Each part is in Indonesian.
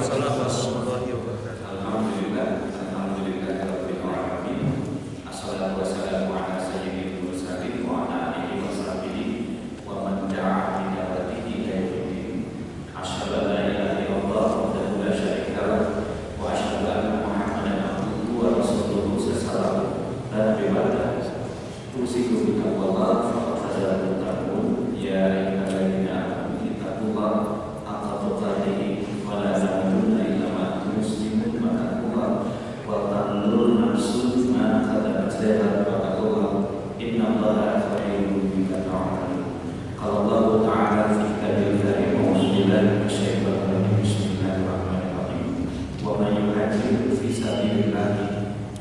Waalaikumsalam warahmatullahi wabarakatuh. Alhamdulillah, alhamdulillahirabbil alamin. Assalatu wassalamu ala sayyidil mursalin wa ala alihi wa sahbihi wa man da'a bi da'watihi ila yaumil. Asyhadu an la ilaha illallah wahdahu la syarika lah wa asyhadu anna Muhammadan abduhu wa rasuluhu sallallahu alaihi wa sallam. Usikum bi taqwallah faqad fazal muttaqun. Ya ayyuhalladzina amanu taqullaha haqqa tuqatih wa la tamutunna illa wa antum muslimun. Wa ta'allul nafsu ma qaddamat laha wa taqwa inna Allaha khabirun bima ta'malun. Qala Allah ta'ala fi kitabil karim wa billahi minasyaitonir rajim. Bismillahirrahmanirrahim. Wa man yuhajir fi sabilillah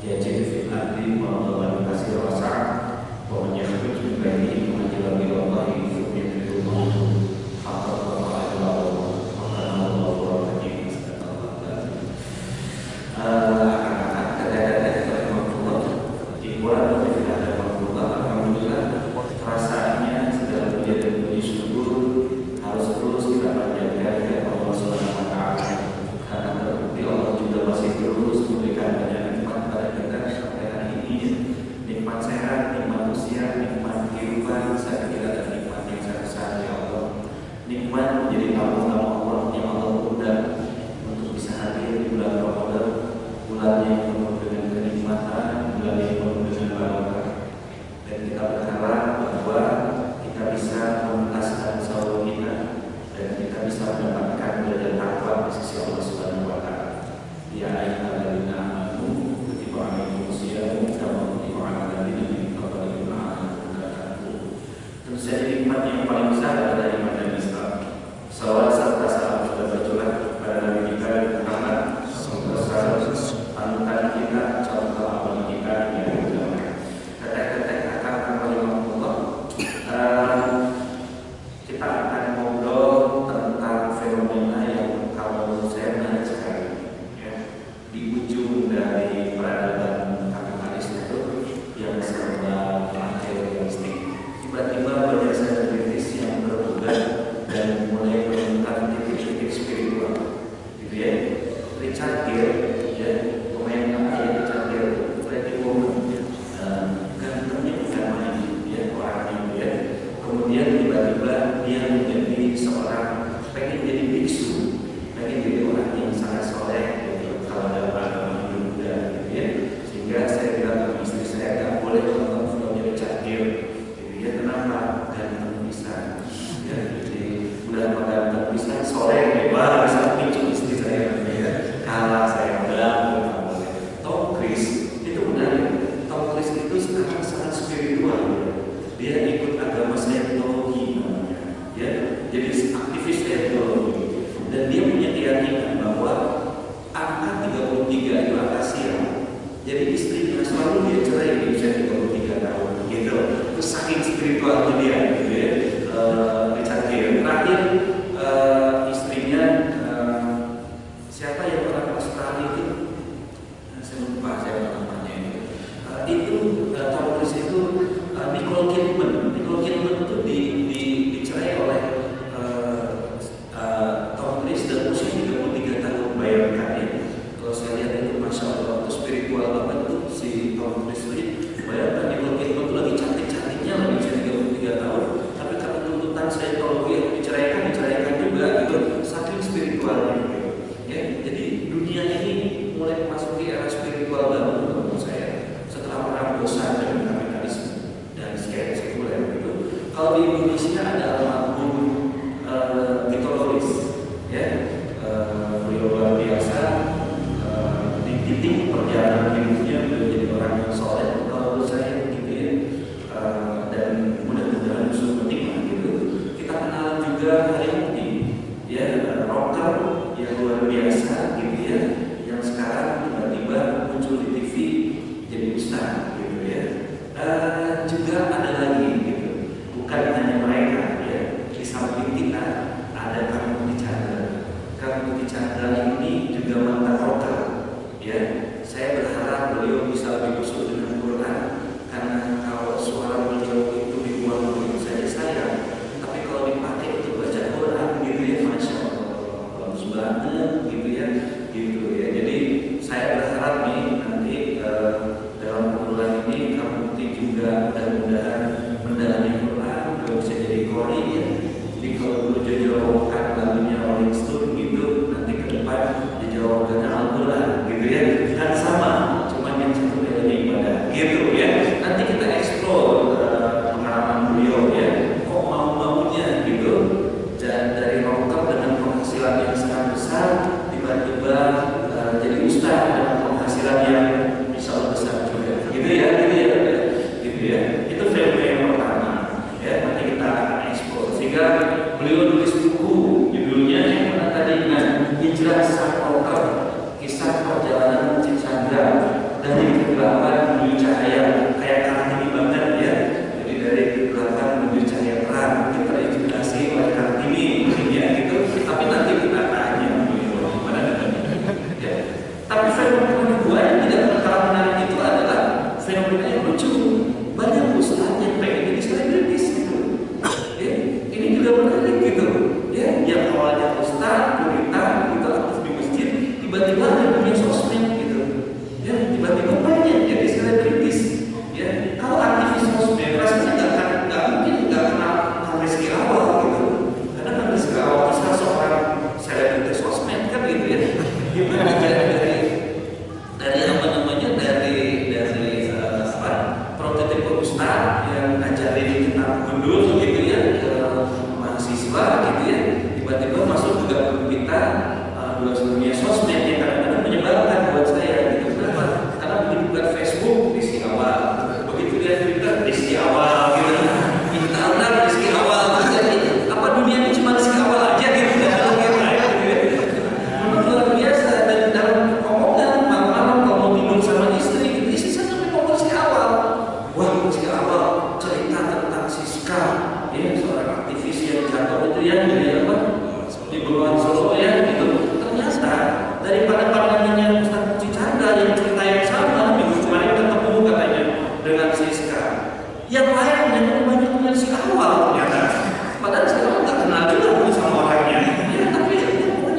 yajid fil ardi mawda'a katsiran wa sa'a wa man yakhruj min baitihi muhajiran ila Allah yudrikhu al-maut hatta yaqala Allah wa kana Allahu rahim. banget gitu ya. dunia sosmed yang kadang-kadang menyebalkan buat saya gitu. Kenapa? Karena begitu buka Facebook rizki awal, begitu lihat Twitter rizki awal gitu, Instagram rizki awal. Jadi apa dunia ini cuma rizki awal aja gitu? Memang luar biasa. Dan dalam omongan malam-malam kalau mau tidur sama istri, istri saya sampai ngomong rizki awal. Wah, rizki awal cerita tentang Siska, ya seorang aktivis yang jatuh itu ya dari apa? Di Bengawan Solo ya gitu. Ternyata daripada pandangannya Ustaz Puji Chandra yang cerita yang sama minggu kemarin ketemu katanya dengan Siska, yang lain yang banyak punya si awal ternyata. Padahal saya nggak kenal juga sama orangnya. Ya tapi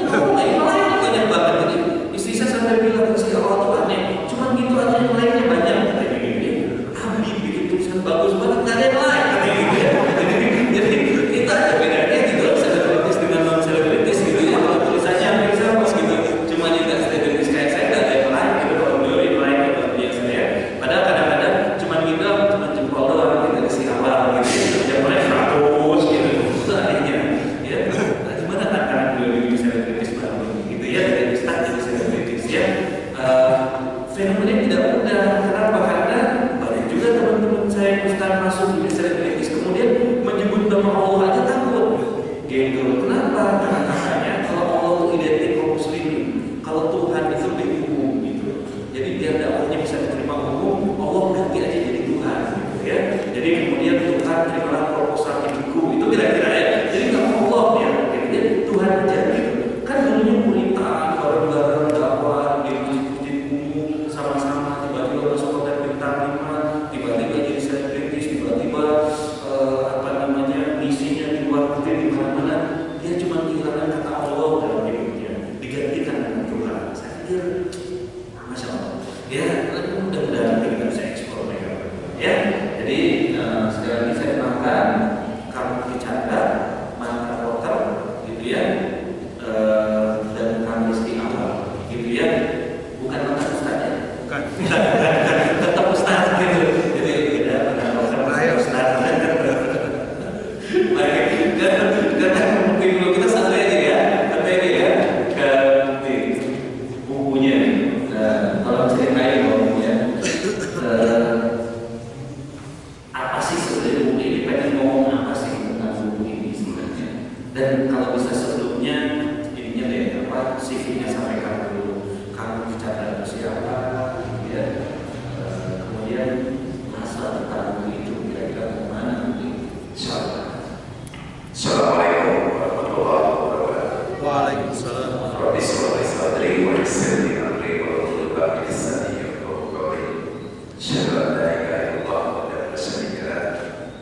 pokoknya yang lain banyak banget. Jadi istri saya sampai bilang si awal tuh aneh. Cuma gitu aja yang lainnya banyak katanya gitu. Abi bikin tulisan bagus banget nggak ada yang lain katanya gitu ya. Jadi kita aja bedanya gitu selebritis dengan non selebritis gitu ya. Kalau tulisannya hampir sama gitu. Cuma juga selebritis kayak saya nggak ada yang lain gitu. Kalau beliau yang lain itu biasa ya. Padahal kadang-kadang cuma gitu, cuma jempol doang gitu dari si awal gitu. Yang mulai 100 gitu. Itu anehnya ya. Nah, gimana tantangan beliau jadi selebritis baru gitu ya, dari start jadi selebritis ya. Fenomena tidak mudah. Kenapa? Karena banyak juga teman-teman saya yang start masuk jadi selebritis kemudian menyebut nama Allah aja takut gitu. Kenapa? Karena katanya kalau Allah itu identik kaum muslimin, kalau Tuhan itu lebih umum gitu. Jadi biar dakwahnya bisa diterima umum, Allah ganti aja jadi Tuhan gitu ya. Jadi kemudian Tuhan terimalah proposal hidupku itu kira-kira ya. Jadi nggak mau Allah ya, jadi Tuhan aja gitu. Kan dulunya puritan, bareng-bareng dakwah di masjid umum sama-sama, tiba-tiba masuk hotel bintang 5, tiba-tiba jadi selebritis, tiba-tiba apa namanya misinya di luar negeri di mana-mana, dia cuma kehilangan kata Allah dalam hidupnya, digantikan dengan Tuhan. Saya pikir, masya Allah, ya mudah-mudahan kita bisa eksplor mereka, ya. Jadi sekali lagi saya kenalkan kamu bercanda, mantan dokter, gitu ya, dan kami rizki awal, gitu ya, bukan mantan ustaz ya, bukan, tetap ustaz gitu, jadi beda mantan dokter, ustaz. Baik, karena mungkin dulu kita santai aja ya, santai aja ya, ke bukunya, kalau ceritain bukunya, apa sih sebenarnya buku ini, pengen ngomong apa sih tentang buku ini sebenarnya, dan kalau bisa sebelumnya, ininya deh apa CV-nya sampaikan dulu, kamu bicara dengan siapa, ya, kemudian masa tentang buku itu kira-kira kemana nanti, insyaallah. Assalamualaikum warahmatullahi wabarakatuh. Waalaikumsalam. Rabbi shrah li sadri wa yassir li amri wa hlul 'uqdatam min lisani yafqahu qawli. Asyhadu an la ilaha illallah wahdahu la syarika lah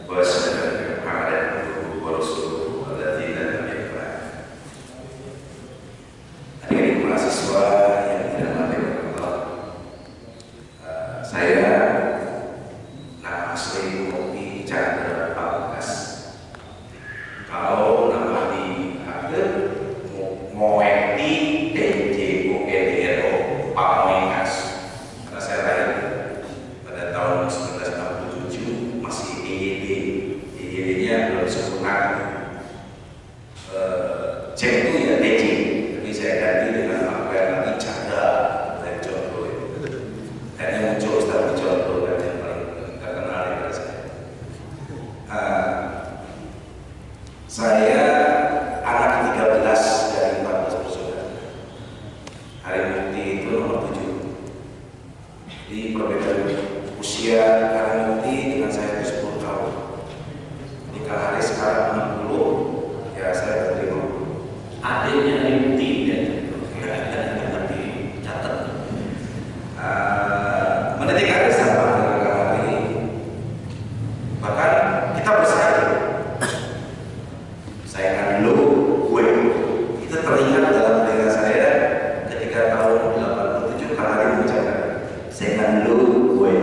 wa asyhadu anna Muhammadan abduhu wa rasuluhu alladzi la nabiyya ba'dahu. Adik-adik mahasiswa yang dirahmati Allah, saya nama asli Puji Chandra Pamungkas. Kalau nama di akhir Moeti DJUEDRO Pamungkas, karena saya lahir pada tahun 1967 masih EYD-nya belum disempurnakan. C itu ya DJ, tapi saya ganti dengan panggilan lagi Chandra dan Jomblo. Hanya muncul Ustaz Jomblo kan yang paling terkenal daripada saya. Saya anak 13 dari 14 bersaudara. Hari Mukti itu nomor 7. Jadi perbedaan usia Hari Mukti dengan saya itu 10 tahun. Nikah hari sekarang 60, ya saya 50. Adiknya Rimti ya, nanti catat. Mendetik ada sama dengan kamar ini. Bahkan kita bersaing. Saingan lu, gue. Itu terlihat dalam telinga saya ketika tahun 87 Hari Menjaga. Saingan lu, gue.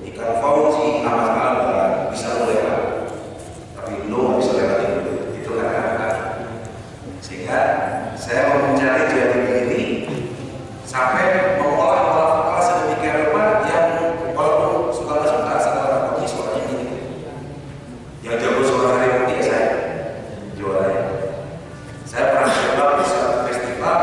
Ikan Fauzi amat kalah bisa lu lewat, tapi lu nggak bisa lewat itu kata-kata. Sehingga saya mau mencari jati diri sampai mengolah vokal sedemikian rupa yang walaupun suka nggak suka setelah kopi suaranya ini. Yang jago suara Hari Mukti ya saya juara. Saya pernah coba di suatu festival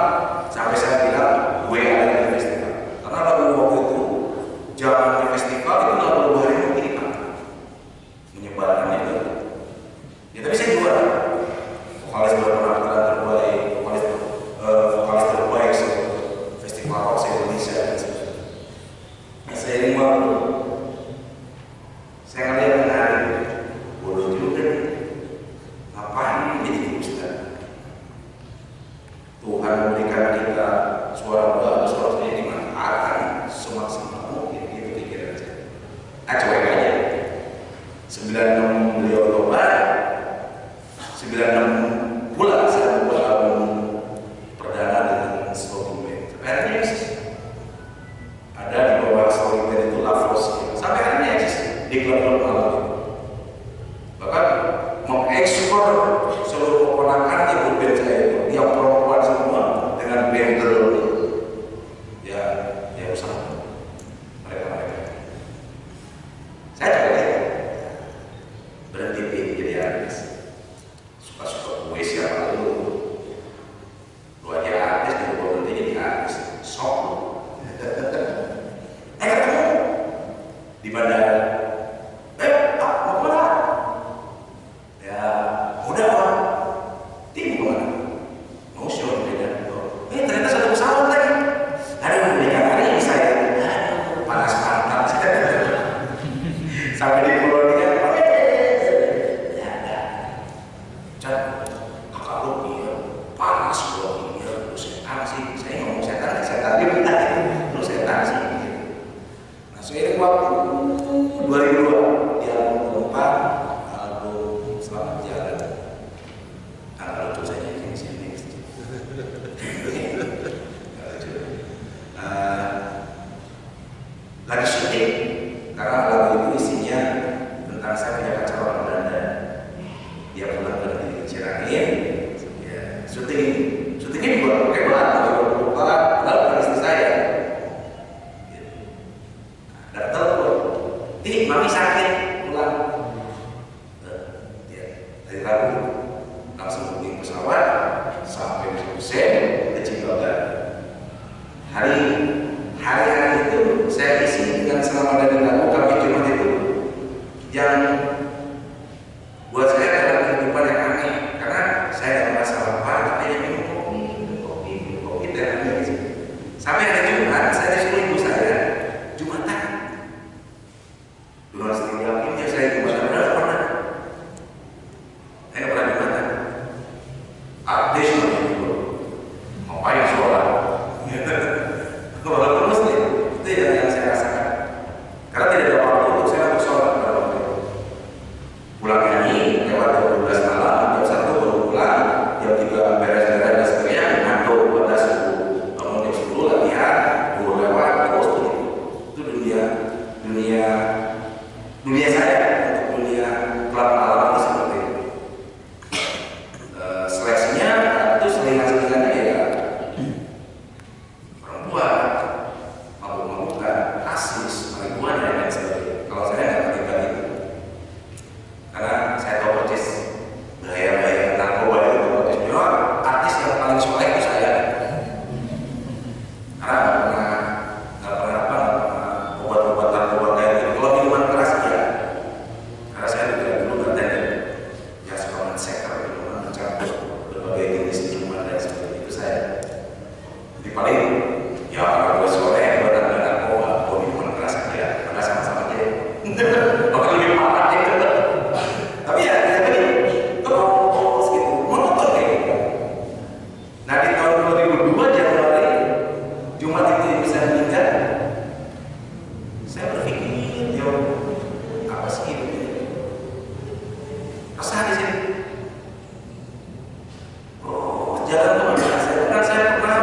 saya kecil banget. Hari-hari itu saya isi dengan selama dari lagu kami Jumat itu yang buat saya adalah kehidupan yang aneh karena saya tidak merasa apa tapi yang minum kopi dan gitu. Sampai hari Jumat saya disuruh ibu saya Jumatan. Dulu setiap ini saya Jumatan berapa pernah? Saya nggak pernah Jumatan. Artis itu ngapain sholat? Kalau muslim itu yang saya rasakan. Karena tidak ada waktu untuk saya untuk sholat pada waktu itu. Pulang nyanyi lewat jam 12 malam, jam 1 baru pulang, jam 3 beres-beres dan sebagainya, ngantuk pada subuh. Bangun jam 10 latihan, dulu lewat terus tuh. Itu dunia saya untuk dunia kelab malam itu seperti itu. Seleksinya itu selingan-selingannya ya perempuan, mabuk-mabukan, asis, marihuana dan sebagainya. Kalau saya nggak terlibat itu, karena saya tahu persis bahaya-bahaya narkoba itu persis. Memang artis yang paling soleh itu saya, karena nggak pernah obat-obat narkoba kayak gitu. Kalau minuman keras ya, karena saya juga dulu bertanya ya sekolah sektor minuman mencampur berbagai jenis minuman dan sebagainya itu saya. Jadi paling ya kalau gue sore gue datang narkoba, gue minuman keras ya, karena sama-sama aja. Bahkan lebih parah itu. Tapi ya tadi terus gitu, monoton kayak gitu. Nah di tahun 2002 Januari Jumat itu bisa meninggal. Saya berpikir, yo apa sih ini? Resah di sini. Oh jalan kemana? Saya pernah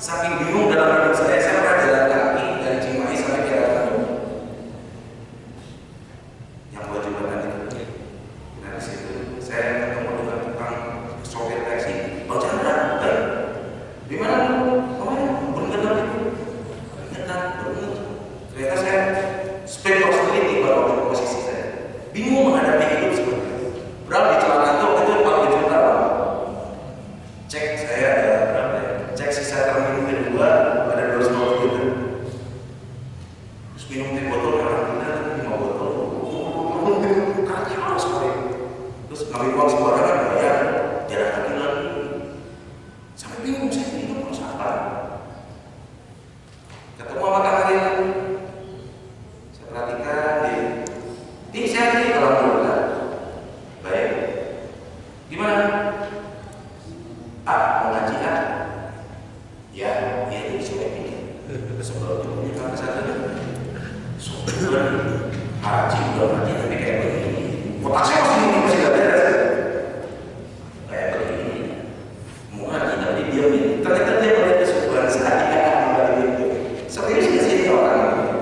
saking bingung dalam hidup saya pernah jalan kaki dari Cimahi sampai ke Bandung. Yang buat jembatan itu. Nah di situ saya ketemu dengan tukang sopir taksi. Bang Chandra, baik. Di mana? Kemana? Berengetan itu. Berengetan. Ternyata saya speed of stability pada waktu posisi saya. Bingung menghadapi hidup seperti itu. Berapa di celana itu 40 juta. Cek saya ada berapa ya? Cek sisa terminum kedua ada 250 juta. Terus minum teh botol alhamdulillah 5 botol. Kacau sekali. Terus ngambil uang sembarangan bayar jalan kaki lagi. Sampai bingung saya hidup harus apa? Ketemu sama Kang Ariel. Saya perhatikan dia. Saya ini alhamdulillah baik. Gimana? Mau ngaji kan? Ya itu sudah pikir. Sebelum itu punya kakak satu sebulan haji udah mati tapi kayak begini. Otak saya masih gak beres. Kayak begini. Mau ngaji tapi diamin. Ternyata dia melihat kesuburan saya itu. Serius gak sih orang?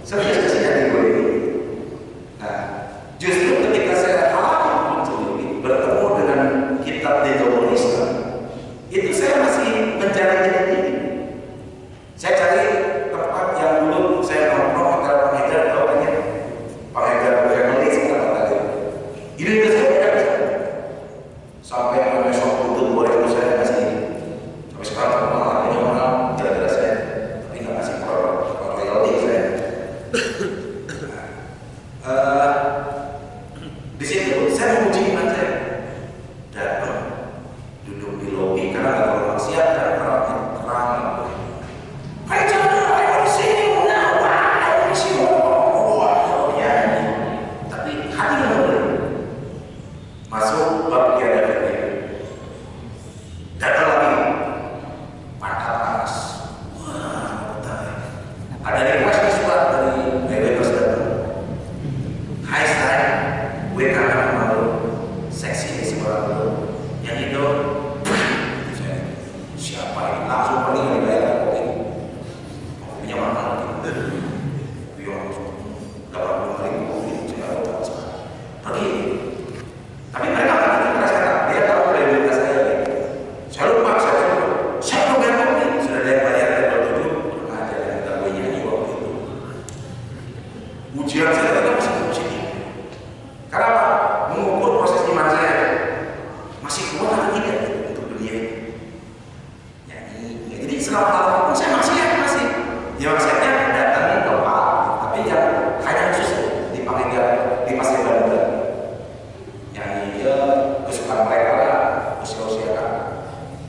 Serius gak sih dari gue ini? Nah, justru ketika saya bertemu dengan kitab Dedaul Islam, itu saya masih mencari diri. Saya cari tempat yang dulu saya nongkrong antara Pak Haidar dan Pak Haidar family sekarang tadi. Ini saya beda bisa. Sampai besok tutup boleh itu saya masih sampai sekarang malah ini orang gara-gara saya tapi nggak kasih royalti saya. Di situ saya menguji iman saya. Datang duduk di lobi karena nggak terlalu maksiat dan terang. Hai jangan, ayo di sini, ayo di sini. Wah, ya. Tapi hati nggak boleh. Masuk bab tiada fikir. Datang lagi, mata panas. Wah, betul. Ada request di surat dari bebas datang. Hai saya, gue kangen malu, seksi di sekolah dulu. Yang itu, siapa setelah halal pun saya maksiat masih. Ya maksiatnya datangnya ke Pak, tapi yang hanya khusus dipakai di pasir Bandung. Yang dia kesukaan mereka lah, usia-usia kan.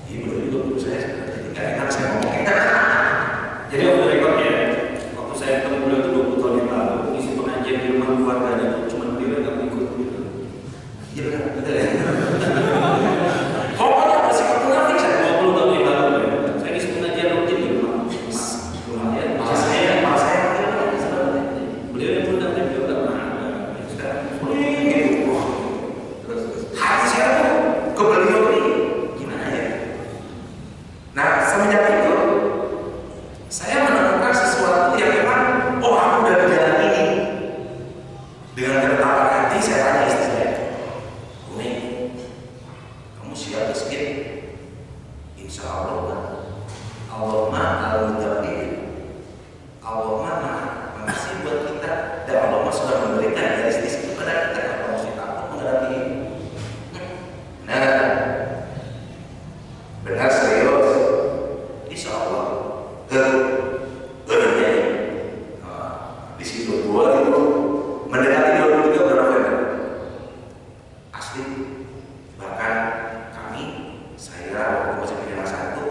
Ibu juga saya jadi nggak enak saya ngomongin. Jadi aku rekod ya, waktu saya ketemu beliau itu 20 tahun yang lalu, isi pengajian di rumah keluarganya itu cuma beliau yang ikut gitu. Iya betul ya. Pokoknya bersikap munafik saya. 20 tahun yang lalu ya, saya isi pengajian rutin di rumah. Rumahnya, Malah saya beliau yang undang dan beliau nggak pernah ada. sudah gitu. Terus hati saya tuh ke beliau ini gimana ya? Nah semenjak itu saya menemukan sesuatu yang memang aku udah di jalan ini. Dengan ketetapan hati saya tanya istri saya, Umi, kamu siap miskin? Insya Allah mah. Allah mah al-mudabbir. Allah mah mengasih buat kita dan Allah mah sudah memberikan garis rizki kepada kita. Kalau mesti takut menghadapi ini. Nah, benar serius. Insya Allah. Di situ 2000 mendekati 23 bulan November. Asli. Bahkan kami, saya waktu masih punya anak satu,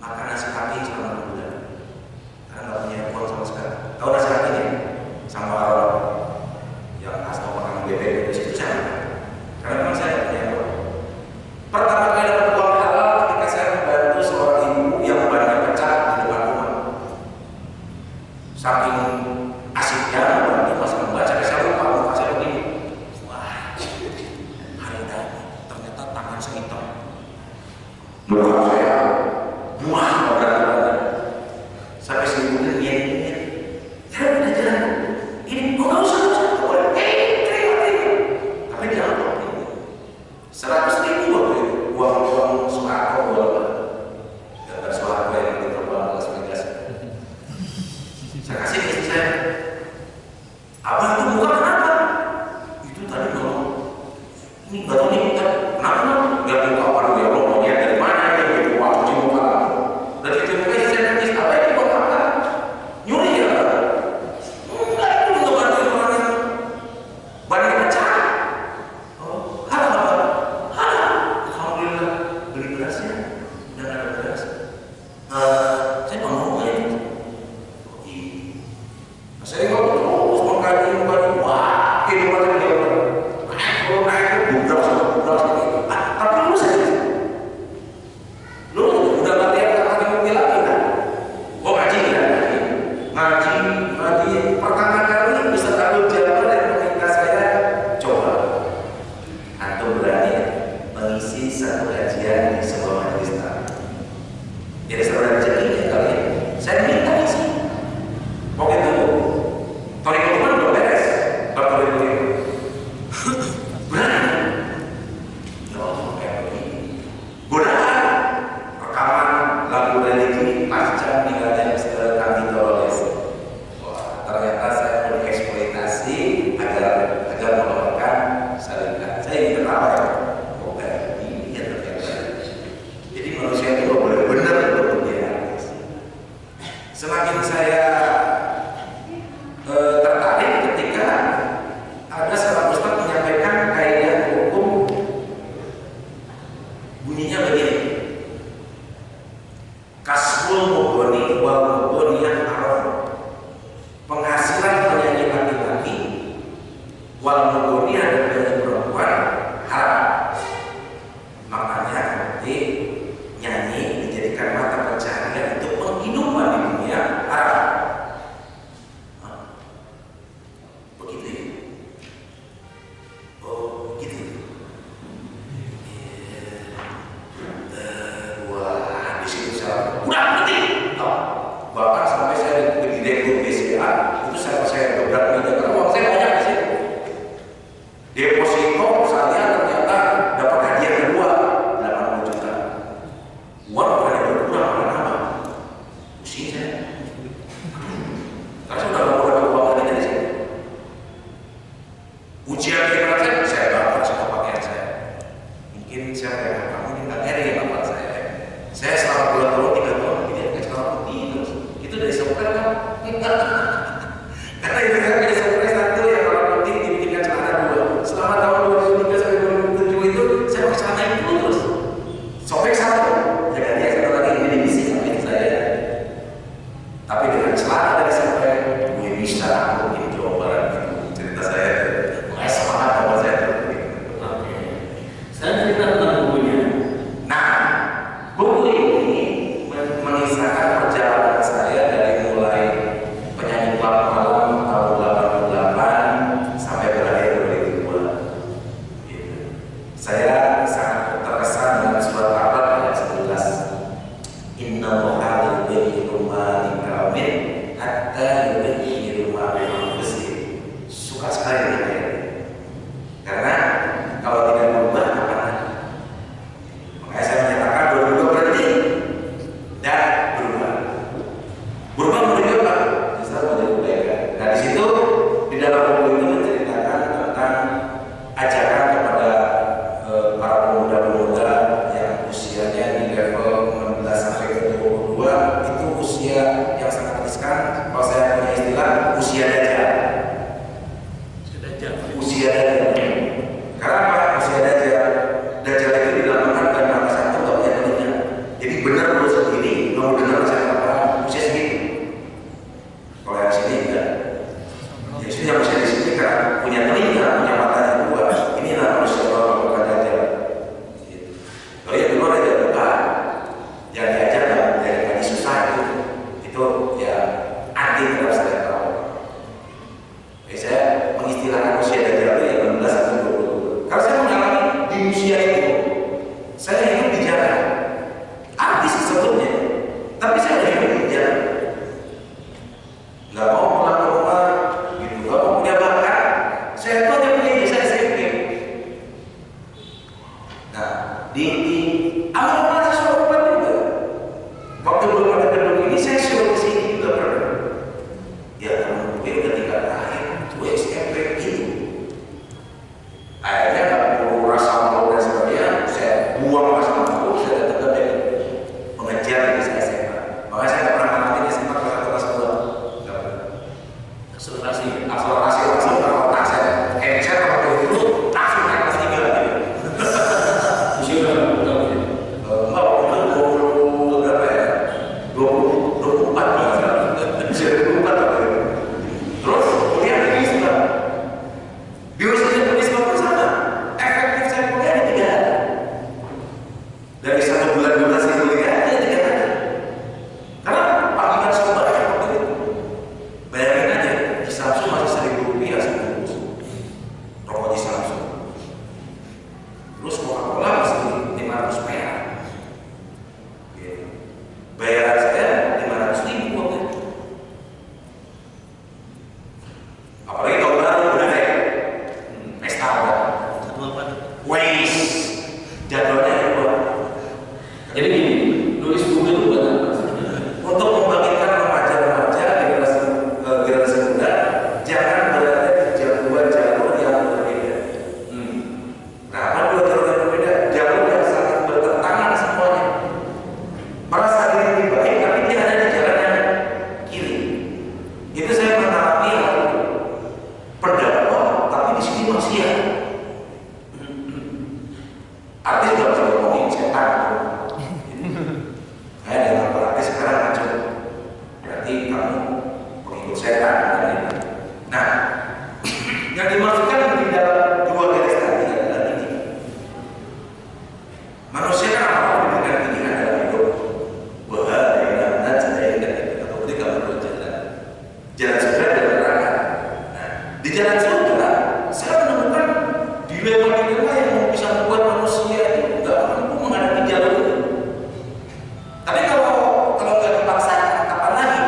makan nasi kaki selama 6 bulan. Karena nggak punya uang sama sekali. Tahu nasi kakinya? Sama yang asal makan bebek di situ saya makan. Karena memang saya nggak punya uang. Pertama kali dapat uang halal ketika saya membantu seorang ibu yang bannya pecah di depan rumah. Saking asiknya membantu pas membaca, saya lupa muka saya begini. Wah, hari ini ternyata tangan saya hitam. Muka saya buah berat. Sampai sebulan dia saya udah jalan. Ini nggak usah boleh. Terima. Tapi jangan lupa. 100.000 waktu itu uang Soeharto berapa? Gambar Soeharto yang diterbang ke Las Vegas. Saya kasih ke istri saya. Abah itu muka kenapa? Itu tadi ngomong. Ini nggak tahu nih kenapa? Nggak tahu apa dulu ya Allah mau dari mana ya gitu. Wah cuci muka. Dan cuci muka istri saya nangis. Apa ini buat apa? Nyuri ya? Enggak, itu nggak bantu orang yang banyak pecah. Oh, halal. Alhamdulillah beli berasnya dan ada beras. Saya ngomong aja gitu. Saya ngomong terus mengkaji. Wah, kehidupan saya bagaimana? Kalau naik ke budak. Tapi lu saja. Lu udah latihan kaki mobil lagi kan? Oh ngaji kan? Ngaji. Pertama kali bisa tahu jawaban dan meminta saya coba. Atau berani mengisi satu kajian di sebuah majelis taklim. Jadi saudara rezeki kali ini saya minta isi. Oke tunggu. Tori Kuman belum beres. Berapa itu? Berani. Ya Allah kayak begini. Godaan rekaman lagu religi pasca meninggalnya Mr. Kami Dolores. Wah ternyata saya mau dieksploitasi agar melakukan syarikat. Saya ingin ketawa ya. Ini ya ternyata. Jadi manusia itu boleh benar untuk dia. Semakin saya tertarik ketika ada seorang ustaz menyampaikan kaidah hukum bunyinya begini. Kasbul mugoni wal mugoniyah haram. Penghasilan penyanyi laki-laki wal mugoniyah dan penyanyi perempuan haram. Makanya nanti nyanyi dijadikan mata pencaharian untuk penghidupan di dunia haram. Begitu ya? Oh begitu. Wah di situ saya udah berhenti. Bahkan sampai saya di direktur BCA itu saya dobrak meja karena uang saya banyak di situ. Deposito saya ternyata dapat hadiah kedua 80 juta. Uang bukan berkurang malah nambah. Pusing saya. Karena saya udah mau dapat uang lagi dari sini. Ujian pikiran saya bakar sama pakaian saya. Mungkin siapa yang kamu minta eri ya bapak saya. Saya selama 2 tahun 3 tahun Allah yubayyi'u ma liqaumin hatta yubayyi'u ma bi anfusihim. Suka sekali dengan ayat ini. Karena kalau tidak berubah apa lagi? Makanya saya menyatakan dua-dua berhenti dan berubah. Berubah menjadi apa? Justru menjadi kebaikan. Nah di situ di dalam buku itu menceritakan tentang ajaran kepada para pemuda-pemuda yang usianya di level 16 sampai ke 22 itu usia yang sangat riskan. Kalau saya punya istilah usia dajjal. Usia dajjal. Karena apa? Usia dajjal. Dajjal itu dilambangkan dan mata satu nggak punya telinga. Jadi benar menurut sendiri mau dengar saya apa usia segitu. Kalau yang sini enggak. Yang sini yang usia di sini kan punya telinga, punya matanya dua. Inilah manusia orang bukan dajjal. Kalau yang dulu ada bukan yang diajar dari ngaji susah itu ya anti terhadap setiap tahun. Jadi saya mengistilahkan usia dajjal itu yang 16 sampai 22. Kalau saya mengalami di usia itu, saya hidup di jalan. Artis sebetulnya, tapi saya udah hidup di jalan. Nggak mau pulang ke rumah, gitu. Nggak mau punya bakat. Saya tuh hanya punya ijazah SMP. Nah, di awal mahasiswa Unpad juga. Waktu belum ada gedung ini, saya suruh ke sini juga pernah. Ya, teman gue udah tinggal akhir, gue SMP gitu. Akhirnya nggak perlu rasa malu dan sebagainya. Saya buang rasa malu, saya tetap dari mengejar di SMA. Makanya saya nggak pernah ngalamin SMA kelas 2. Nggak pernah. Akselerasi langsung ke otak saya. Saya waktu itu langsung naik kelas 3 gitu. Usia berapa tahun? Enggak, waktu itu 20 berapa ya? 24 usia 24 waktu itu. Terus kuliah di Wisma. Di Wisma pun sama. Efektif saya kuliah di 3 hari. Dari 1 bulan 12 saya kuliah di 3 hari. Karena panggilan sobat waktu itu. Bayangin aja, di Samsung masih 1.000 rupiah sebungkus rokok di Samsung. Terus Coca-Cola masih 500 perak. Gitu. Bayaran saya 500.000 waktu itu. Apalagi tahun baru udah deh. Pesta apa? Waze. Jadwalnya ya buat. Jadi gini, nulis buku itu buat apa? Untuk membangkitkan remaja-remaja generasi muda, jangan berada di dua jalur yang berbeda. Nah, dua jalur yang berbeda, jalur yang saling bertentangan semuanya. Merasa diri lebih baik, tapi dia ada di jalan yang kiri. Itu saya mengalami hal itu. Berdakwah, tapi di sini maksiat. Artis juga bisa ngomongin setan. Saya dengan artis sekarang macam berarti kamu pengikut setan kan itu. Nah, yang dimaksudkan di dalam dua garis tadi adalah ini. Manusia kan apa diberikan pilihan dalam hidup. Wahai najdain atau ketika berjalan, jalan surga dan neraka. Nah, di jalan surga saya menemukan dilema-dilema yang bisa membuat manusia itu nggak mampu menghadapi jalur itu. Tapi kalau nggak dipaksa kapan lagi,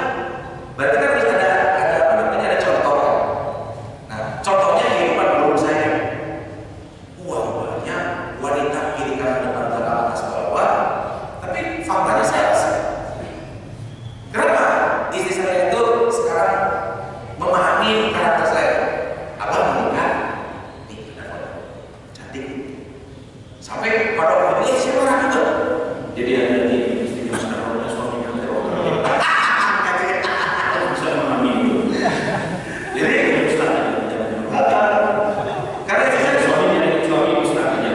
berarti kan harus ada apa namanya ada contoh. Nah, contohnya kehidupan belum saya. Uang banyak, wanita kiri kanan depan belakang atas bawah, tapi faktanya saya. Kenapa? Istri saya itu sekarang memahami karakter saya. Abang menikah, cantik. Sampai pada waktu ini saya marah juga. Jadi ada di istri sekarang ada suaminya teror. Bisa memahami itu. Jadi karena itu saya suami ustaz aja.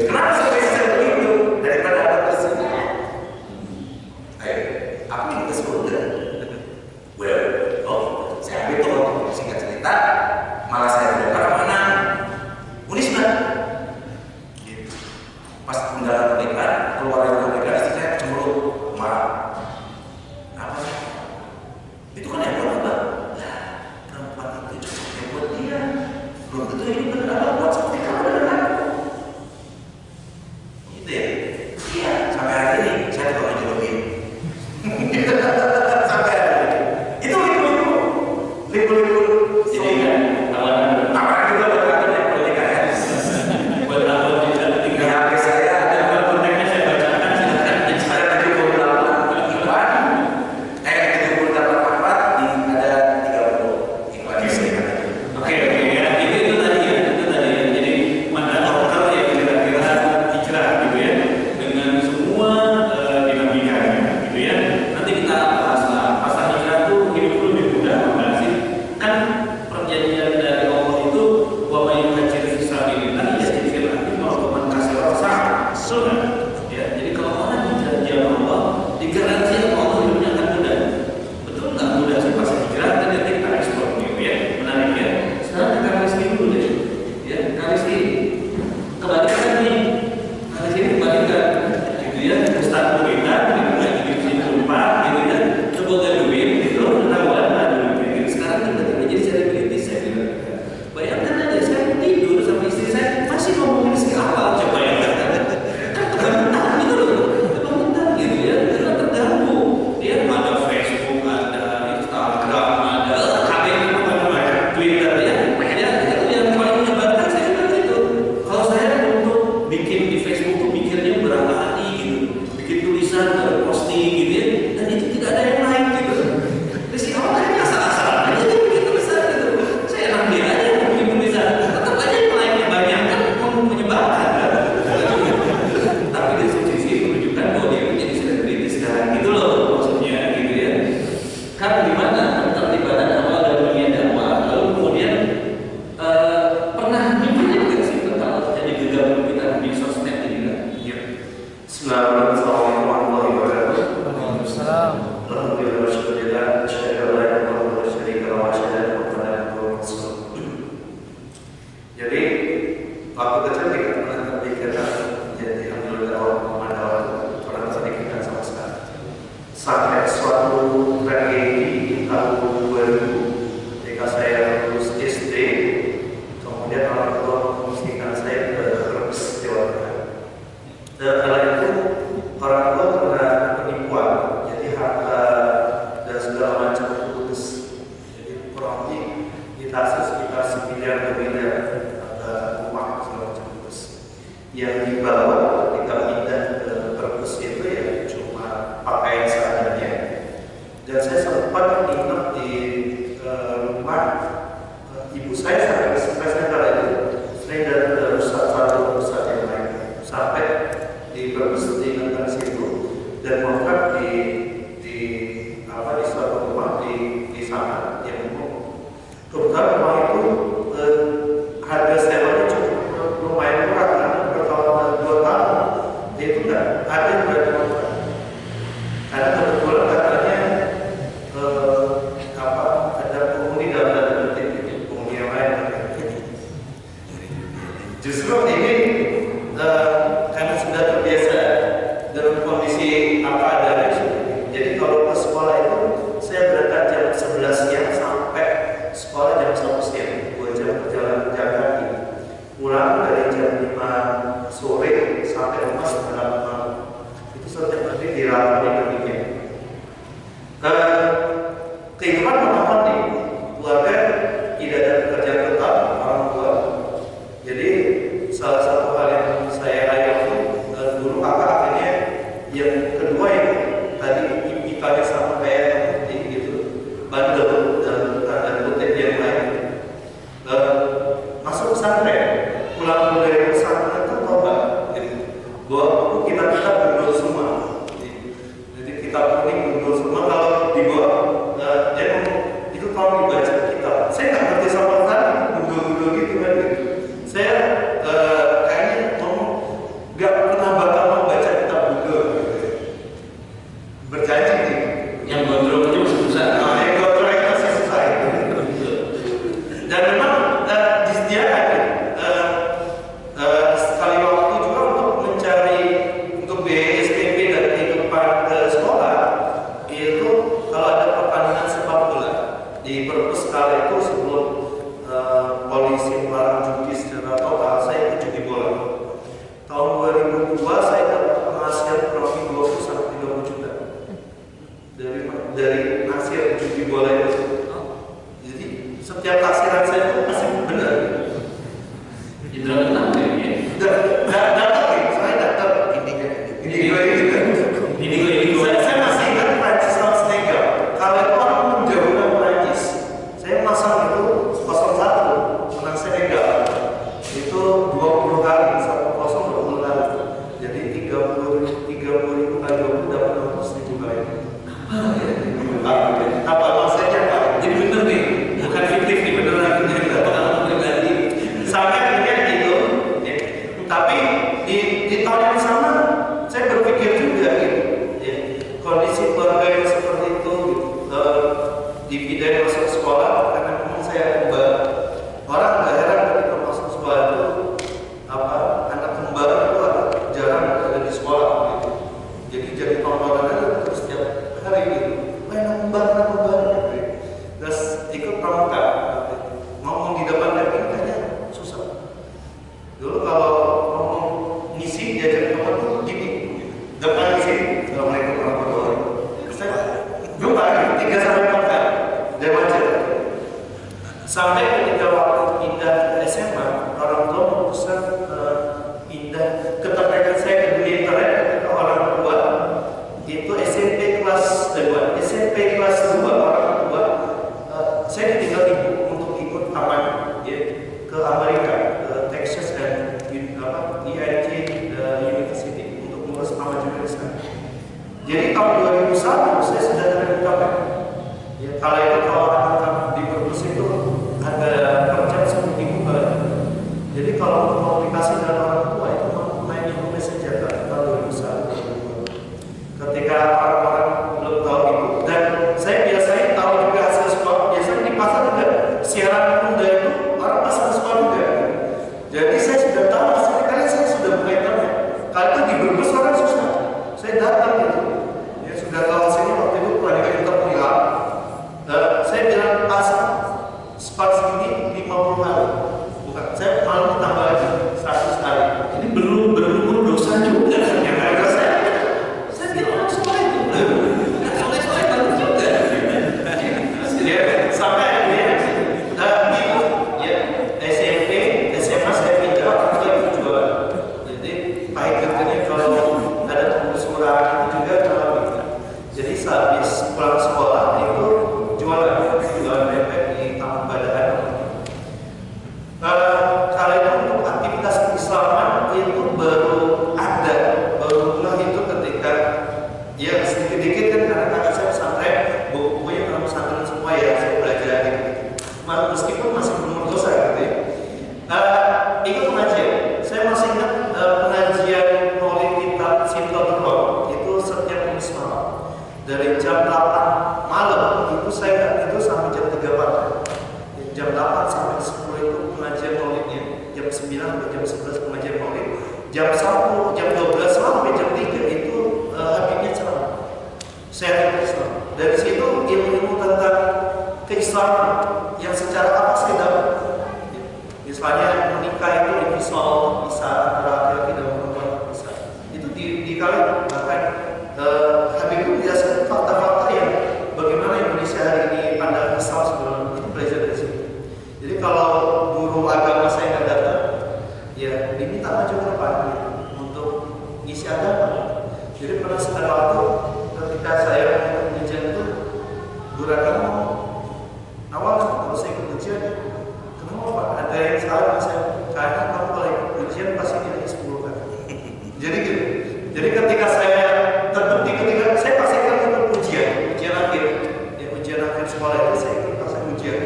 kenapa saya begitu daripada ada tersebut? Ayo, aku ini tersebut. Well, saya ambil tuh singkat cerita, malah saya bongkar mana Unisba. Gitu. Pas undangan pernikahan, keluar dari rumah pernikahan, istri saya cemberut, marah. Apa sih? Itu kan yang buat apa? Lah, perempuan itu cocoknya buat dia. Belum tentu ini benar buat seperti kamu dan aku. bikin di Facebook tuh mikirnya berkali gitu, bikin tulisan baru posting gitu ya, dan itu tidak ada yang like gitu. Terus si awal hanya asal-asalan aja dia bikin tulisan gitu. Saya enak dia aja yang bikin tulisan, tetap aja yang like-nya banyak kan mau menyebarkan kan. Tapi di satu sisi menunjukkan bahwa dia menjadi selebriti sekarang gitu loh maksudnya gitu ya. Kan gimana keterlibatan awal dari dunia dakwah, lalu kemudian pernah mikirin nggak sih tentang jadi gegabah kita di sosmed ini kan? Ya. Assalamualaikum warahmatullahi wabarakatuh. Waalaikumsalam. Alhamdulillah wasyukurillah, asyhadu an la ilaha illallah wa syarika lahu wa asyhadu anna Muhammadan abduhu wa rasuluh. Jadi waktu kecil kita pernah terpikirkan jadi alhamdulillah orang sedikit sama sekali. Sampai suatu tragedi di tahun 2000 ketika saya lulus SD, kemudian orang tua memutuskan saya ke Brebes, Jawa Tengah. Kala itu orang tua kena penipuan, jadi harta dan segala macam itu putus. Jadi kurang lebih ditasih sekitar 9 miliar harta rumah segala macam putus. Yang dibawa ketika pindah ke Brebes itu ya cuma pakaian seadanya. Dan saya sempat nginep di rumah ibu saya sampai stresnya kala itu. Saya dari satu perusahaan yang lain sampai di Brebes di situ dan kontrak di suatu rumah di sana yang umum. Kebetulan rumah itu harga sewanya cukup lumayan murah karena bertahun 2 tahun itu nggak ada yang berada kontrak. Karena kebetulan katanya ada penghuni dalam tanda kutip penghuni yang lain. Justru ini karena sudah terbiasa dengan kondisi apa adanya. Jadi kalau ke sekolah itu saya berangkat jam 11 siang sampai sekolah jam 1 siang, 2 jam perjalanan kaki. Pulang dari jam 5 sore sampai rumah setengah 6. Itu setiap hari dirawat demikian. Kehidupan pertama nih, keluarga tidak ada pekerjaan tetap orang tua. Jadi salah satu hal yang saya hayati dulu kakak akhirnya yang kedua yang tadi IPK-nya sama kayak gitu, bandel dan tanda kutip yang lain. Masuk pesantren, pulang dari pesantren itu tobat, gitu. Bahwa kita gundul semua. Jadi kita gundul semua kalau dibawa dia ngomong itu tolong dibaca kitab. Saya nggak ngerti sama tadi gundul gitu kan gitu. Saya kayaknya ngomong nggak pernah bakal mau baca kitab gundul. Berjanji nih. Yang gondrong aja masih susah. Yang gondrong itu masih susah itu. Dan memang disediakan sekali waktu juga untuk mencari untuk biaya SPP dan kehidupan sekolah itu kalau ada pertandingan sepak bola di Brebes kala itu sebelum polisi melarang judi secara total, saya ikut judi bola. Tahun 2002 saya dapat penghasilan kurang lebih 20 sampai 30 juta dari hasil judi bola itu. Jadi setiap taksiran saya itu masih benar. Indra kenal ya? Dapat gitu, saya dapat indigo ini. Saya masih ingat Prancis sama Senegal. Kalau itu orang menjauhkan Prancis, saya masang itu 0-1 menang Senegal. Itu 20 kali, 1-0 20 kali. Jadi 30 ribu kali 20 dapat 100.000 kali. Apa maksudnya Pak? Jadi bener nih, bukan fiktif nih, beneran jadi pengalaman pribadi. Sampai akhirnya itu, ya. Tapi di tahun yang sama saya berpikir juga gitu, ya. Kondisi keluarga yang seperti itu, gitu. Dipindahin masuk sekolah karena memang saya kembar. Orang nggak heran ketika masuk sekolah itu anak kembar itu jarang ada di sekolah gitu. Jadi tontonan aja terus setiap hari gitu. Anak kembar gitu. Terus ikut pramuka. Ngomong di depan kayaknya susah. Dulu kalau ngomong ngisi diajak teman tuh IIT University untuk mengurus Ahmad Julius. Jadi tahun 2001 saya sudah terbuka. Ya, kalau itu kalau anak di Brebes itu ada per jam 10.000 per. Jadi kalau untuk komunikasi dengan orang tua itu main Messenger tahun 2001. Ketika orang-orang belum tahu itu, dan saya biasanya tahu juga hasil sekolah. Biasanya di pasar juga siaran tunda itu orang pasar sekolah juga. Jadi saya sudah tahu hasilnya, karena saya sudah mulai tahu. Kalau itu di Brebes orang susah. Saya datang gitu. Ya sudah tahu hasilnya waktu itu pernah kita pulang. Saya bilang sepat segini 50 hari. Bukan, saya malah tambah lagi 100 hari. Ini belum berumur dosa juga. Yang ada saya bilang soleh itu. Soleh bagus juga. Ya, sampai akhirnya ya SMP, SMA saya pindah ke jualan. Jadi pahit kerjanya kalau ada penggusuran itu juga kalau gitu. Jadi sehabis pulang sekolah itu jualan bebek di Taman Badahan. Kalau itu untuk aktivitas keislaman itu baru mulai itu ketika ya sedikit-sedikit kan karena kakak saya pesantren, buku-bukunya orang pesantren semua ya saya belajar gitu. Meskipun masih berumur dosa gitu ya. Ikut pengajian, saya masih ingat pengajian Maulid Kitab Sintotul Roh itu setiap Kamis malam dari jam 8 malam itu saya itu sampai jam 3 pagi. Jam 8 sampai 10 itu pengajian Maulidnya, jam 9 sampai jam 11 pengajian Maulid, jam 1, jam 12 sampai jam 3 itu habibnya ceramah. Saya Islam. Dari situ ilmu tentang keislaman yang secara apa saya dapat. Misalnya menikah itu divisol bisa antara laki-laki dan perempuan bisa. Itu di kalian bahkan Habib itu menjelaskan fakta-fakta yang bagaimana Indonesia hari ini pandang Islam sebelum itu belajar dari situ. Jadi kalau guru agama saya nggak datang, ya diminta maju ke depan untuk ngisi agama. Jadi pernah sekali waktu ketika saya mau ujian itu, guru agama awal kalau saya ikut ujian, kenapa Pak? Ada yang salah dengan saya? Karena kamu kalau ikut ujian pasti nilai 10 kan. Jadi gitu. Jadi ketika saya terbukti ketika saya pasti kan ikut ujian akhir, ya ujian akhir sekolah itu saya ikut pas ujian.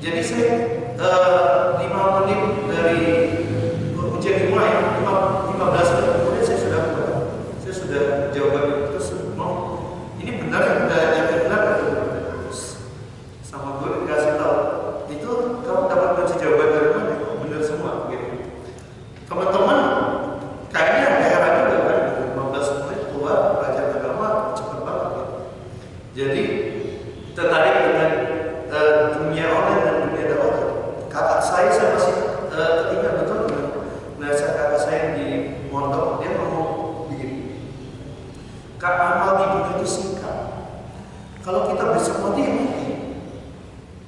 Jadi saya 5 menit dari ujian dimulai, 15 menit kemudian saya sudah buat. Saya sudah jawaban itu mau ini benar yang benar atau sama gue dikasih tahu itu kamu dapat kunci jawaban dari mana? Benar semua gitu. Teman-teman kayaknya heran juga kan 15 menit keluar belajar agama cepat banget gitu. Jadi tertarik dengan dunia online dan dunia dakwah. Kakak saya masih teringat betul dengan nasihat kakak saya di pondok. Dia ngomong begini, Kak, amal di dunia itu singkat. Kalau kita bersama dia mati.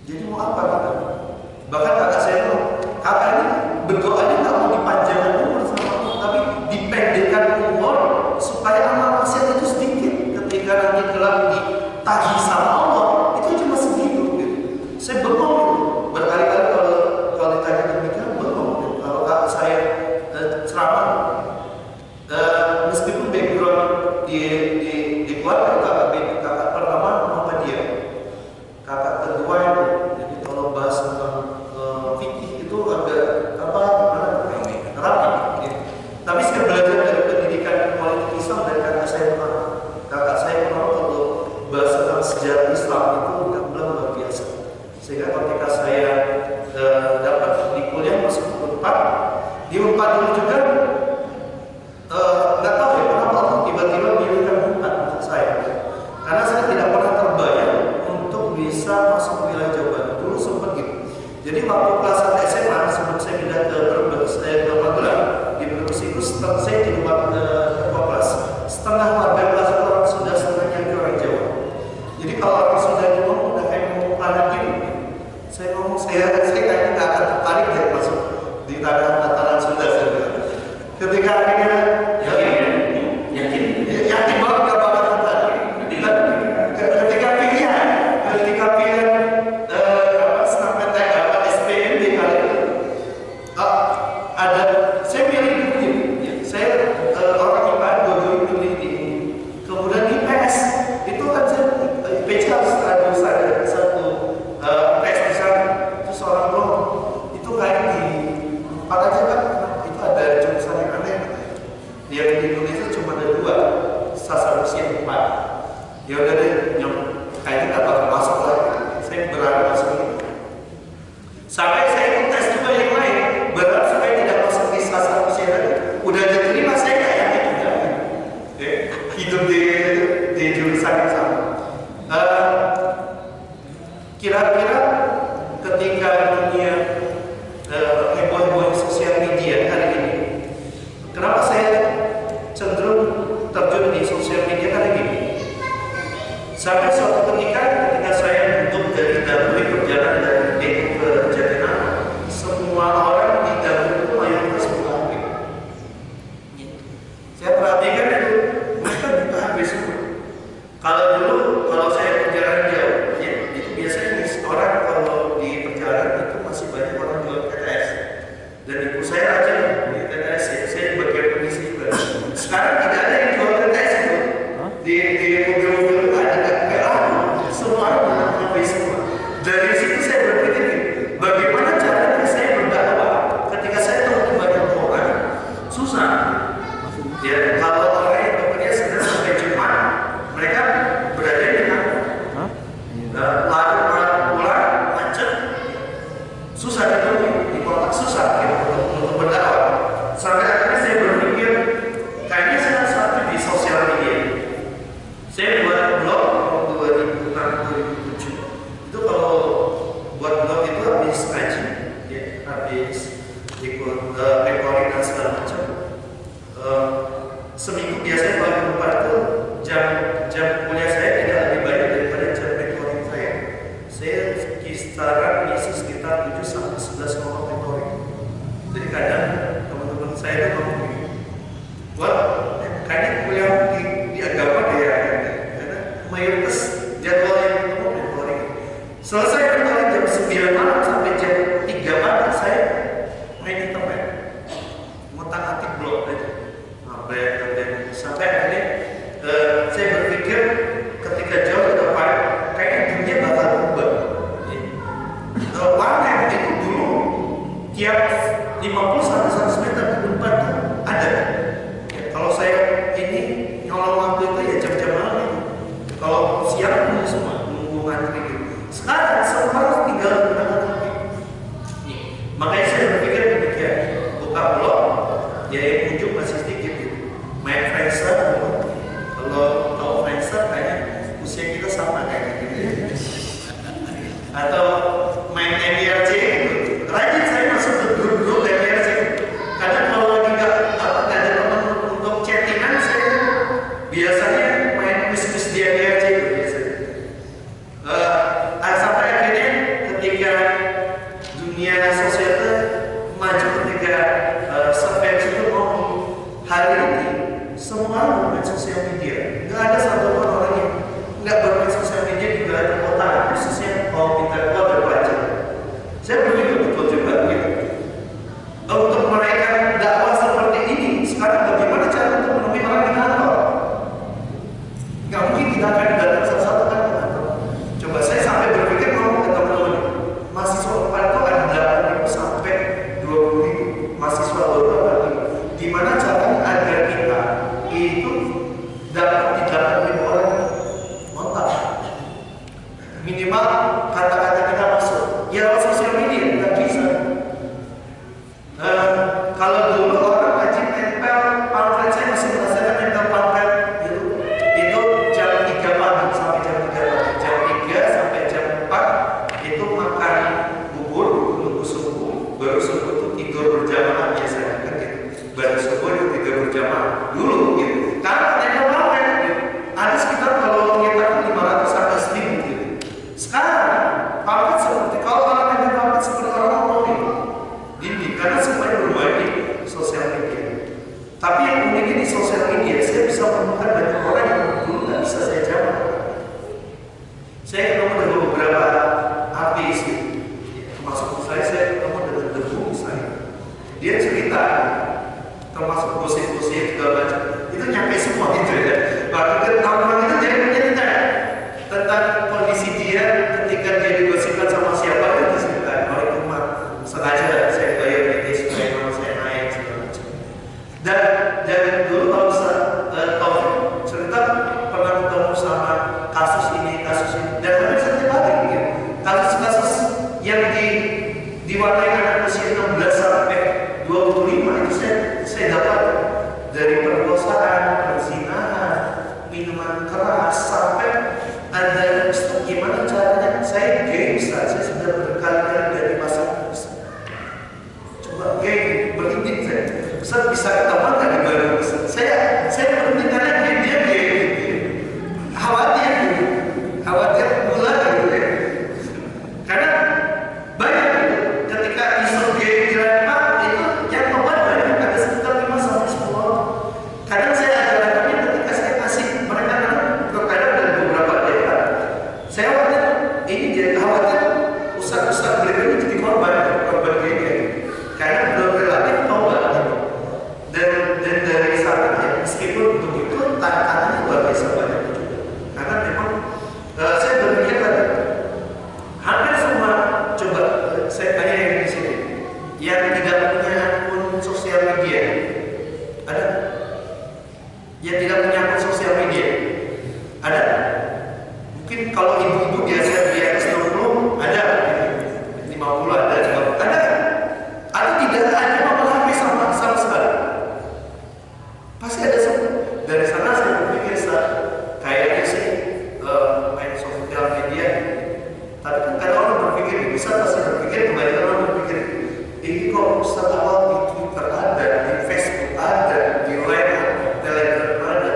Jadi mau apa kita? Bahkan kakak saya itu, kakak ini berdoanya nggak mau dipanjangkan umur sama Allah, tapi dipendekkan umur supaya amal maksiat itu sedikit. Ketika nanti kelak ditagih sama Allah, itu cuma segitu. Gitu. Saya bengong berkali-kali kalau ditanya demikian bengong. Gitu. Kalau kakak saya ceramah, meskipun background di keluarga kakak pertama Muhammadiyah, kakak kedua itu jadi kalau bahas tentang fikih itu agak rapi. Gitu. Tapi saya belajar dari pendidikan politik Islam dari kakak saya pertama. Kakak saya pertama kalau bahas tentang sejarah Islam itu benar-benar luar biasa. Sehingga ketika saya dapat di kuliah masuk Unpad, di Unpad dulu juga nggak tahu ya kenapa Allah tiba-tiba pilihkan Unpad untuk saya. Karena saya tidak pernah terbayang untuk bisa masuk wilayah Jawa Barat. Dulu sempat gitu. Jadi waktu kelas 1 SMA sebelum saya pindah ke Brebes, ke Magelang, di Brebes itu saya di ketua kelas setengah warga otak-atik blok aja, update sampai akhirnya saya berpikir ketika jauh ke depan kayaknya dunia bakal berubah. Warnet itu dulu tiap 50 sampai 100 meter ke depan ada. Kalau saya ini nyolong waktu itu ya jam-jam malam itu. Kalau siang itu semua nunggu ngantri gitu. Sekarang semua harus tinggal gunakan HP. Makanya saya berpikir demikian. Buka blog, ya yang ujung masih sedikit gitu. Main Friendster, kalau tahu Friendster kayaknya usia kita sama kayak gitu. Atau main MIRC gitu. Rajin saya masuk ke grup-grup MIRC. Karena kalau lagi nggak ada teman untuk chattingan, saya biasanya main kuis-kuis di MIRC gitu biasanya. Sampai akhirnya ketika dunia sosial itu maju, ketika survei itu ngomong hari ini semua bermain sosial media. Nggak ada satu orang yang nggak bermain sosial media di wilayah kota, khususnya kalau kita keluar dari pelajar. Saya berpikir betul juga gitu. Untuk menaikkan dakwah seperti ini, sekarang bagaimana cara untuk menemui orang di kantor? Nggak mungkin kita akan datang satu-satu kan ke kantor. Coba saya sampai berpikir ngomong ke teman-teman, mahasiswa depan itu ada 8.000 sampai 20.000 mahasiswa baru lagi. Gimana caranya agar kita itu dapat di 8.000 orang kontak? Minimal kata-kata kita masuk. Ya lewat sosial media nggak bisa. Kalau dulu orang wajib nempel pamflet, saya masih merasakan nempel pamflet itu jam 3 pagi sampai jam 3 pagi, jam 3 sampai jam 4 itu makan bubur nunggu subuh, baru subuh itu tidur berjamaah biasanya kan gitu. Baru subuh itu tidur berjamaah dulu gitu. Karena nempel pamflet gitu. Ada sekitar kalau kita 500 sampai 1.000 gitu. Sekarang pamflet seperti kalau orang nempel pamflet seperti orang ngomongin ini karena semuanya bermain di sosial media. Tapi yang uniknya di sosial media, saya bisa menemukan banyak orang yang dulu nggak bisa saya jawab. Saya ketemu dengan beberapa artis, termasuk saya ketemu dengan Debu misalnya. Dia cerita, termasuk gosip-gosip segala macam, itu nyampe semua gitu ya. Bahkan tahun itu dia cerita tentang kondisi dia ketika dia digosipkan sama siapa, dia diceritakan oleh rumah sengaja saya bayar ini supaya nama saya naik segala macam. Dan dulu kalau cerita pernah ketemu sama kasus ini dan hampir setiap hari gitu. Kasus-kasus yang diwarnai anak usia 16 sampai 25 itu saya dapat dari perkosaan, perzinahan, minuman keras sampai ada Ustaz gimana caranya saya gay Ustaz, saya sudah berkali-kali dari pasar Ustaz. Coba gay berhenti saya. Ustaz bisa ketahuan nggak di baru Ustaz? Saya berhenti karena dia gay. Khawatir pula gitu ya. Karena banyak gitu. Ketika isu gay dilempar itu yang membuat banyak ada sekitar 5 sampai 10 orang. Kadang saya ajarkannya ketika saya kasih mereka terkadang ada beberapa daerah. Saya khawatir ini jadi khawatir ustaz-ustaz berikutnya jadi korban gay. Karena belum relatif tobat gitu. Dan dari sana ya meskipun begitu tantangannya luar biasa banyak juga. Karena memang saya berpikir tadi hampir semua coba saya tanya yang di sini yang tidak punya akun sosial media ada? Yang tidak punya akun sosial media ada? Mungkin kalau ibu-ibu biasa di atas 60 ada, 50 ada juga. Ada? Atau tidak ada nomor HP sama sekali? Pasti ada semua. Dari sana saya berpikir kayaknya sih main sosial media. Tapi kan kadang orang berpikir, Ustaz pasti berpikir, kebanyakan orang berpikir ini kok Ustaz awal di Twitter ada, di Facebook ada, di Line, Telegram ada.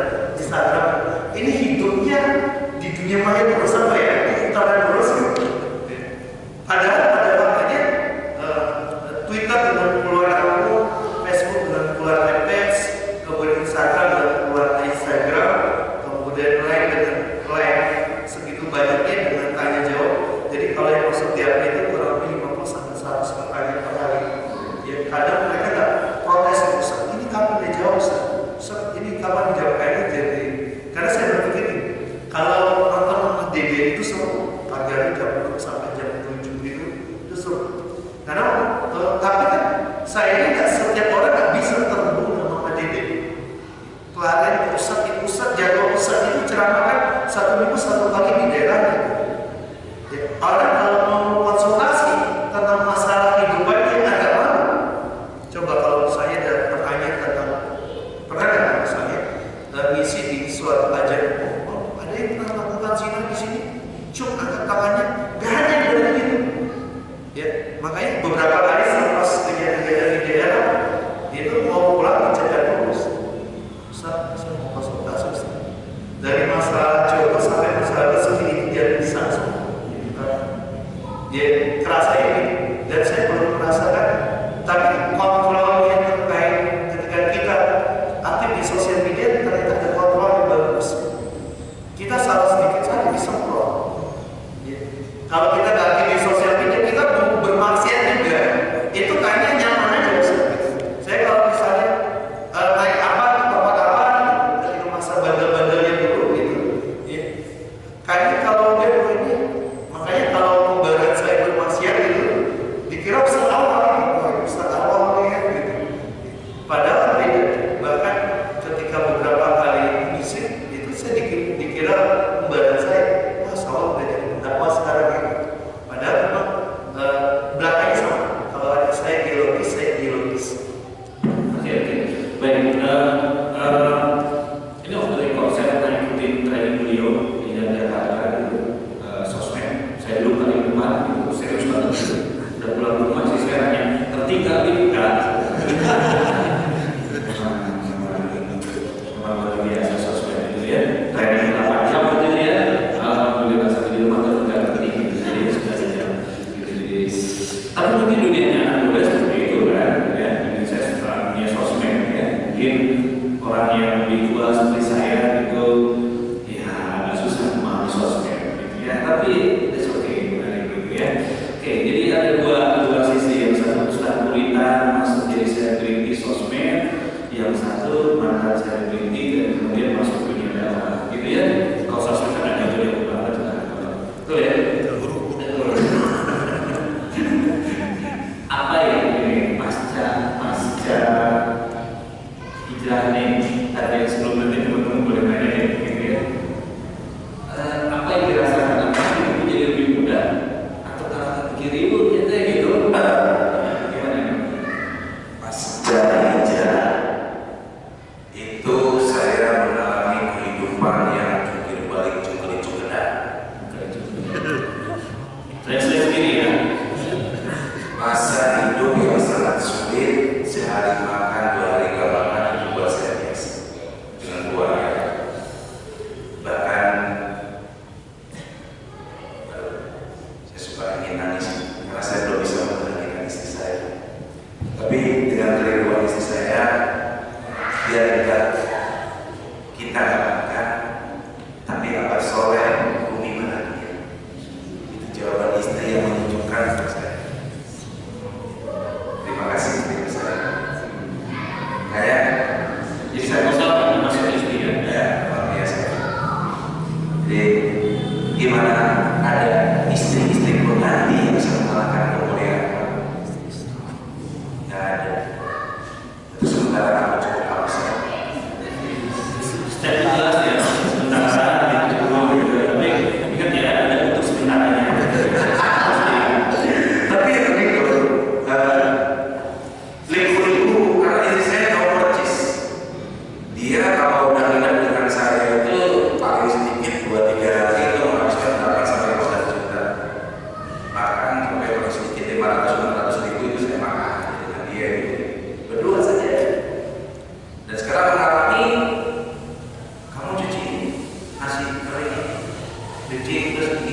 Ini waktu dari konser saya ikutin training beliau di Jakarta sosmed. Saya dulu kali kemarin itu serius banget. Udah pulang rumah sih saya hanya tertinggal di enggak. Memang luar biasa sosmed itu ya. Training 8 jam itu ya. Alhamdulillah sampai di rumah enggak ngerti. Jadi sudah jam gitu. Tapi mungkin dunianya udah seperti itu kan ya. Jadi saya suka dunia sosmed ya. Mungkin orang yang dijual seperti saya itu ya agak susah memahami sosmed gitu ya. Tapi it's okay gitu ya. Oke, jadi ada dua sisi. Yang satu Ustaz Puritan masuk jadi selebriti sosmed, yang satu mantan selebriti dan kemudian masuk dunia dakwah gitu ya. Kalau sosmed kan ada jodoh banget betul ya. Apa yang ini pasca hijrah nih tadi sebelum nanti teman-teman boleh nanya gitu ya. Apa yang dirasakan apakah itu jadi lebih mudah atau kalau terpikir itu gitu gimana? Pasca hijrah itu saya mengalami kehidupan yang jungkir balik jungkir cukedan. Saya sendiri ya. Masa hidup yang sangat sulit, sehari makan, 2 hari gak makan, itu buat saya biasa dengan keluarga. Bahkan saya suka ingin nangis karena saya belum bisa memperhatikan istri saya. Tapi dengan kerinduan istri saya, dia tidak kita gak makan, tapi abad soleh bumi bahagia. Itu jawaban istri yang menunjukkan untuk saya. Terima kasih istri saya. Kayak Jadi saya usah masuk istri ya. ya luar biasa. Jadi gimana ada istri-istri pengganti yang bisa mengalahkan kemuliaan? Nggak ada. Itu sementara aku cukup haus. Step jelas ya. Sementara itu tapi ingat ya ada untuk sebenarnya. Tapi ya begitu. Libur itu karena istri saya tahu percis. Dia kalau udah ingat dengan saya itu paling sedikit 2-3 hari itu menghabiskan 8 sampai 15 juta. Makan sampai paling sedikit 500-600 ribu itu saya makan dengan dia berdua saja. Dan sekarang mengalami kamu cuci nasi kering, cuci terus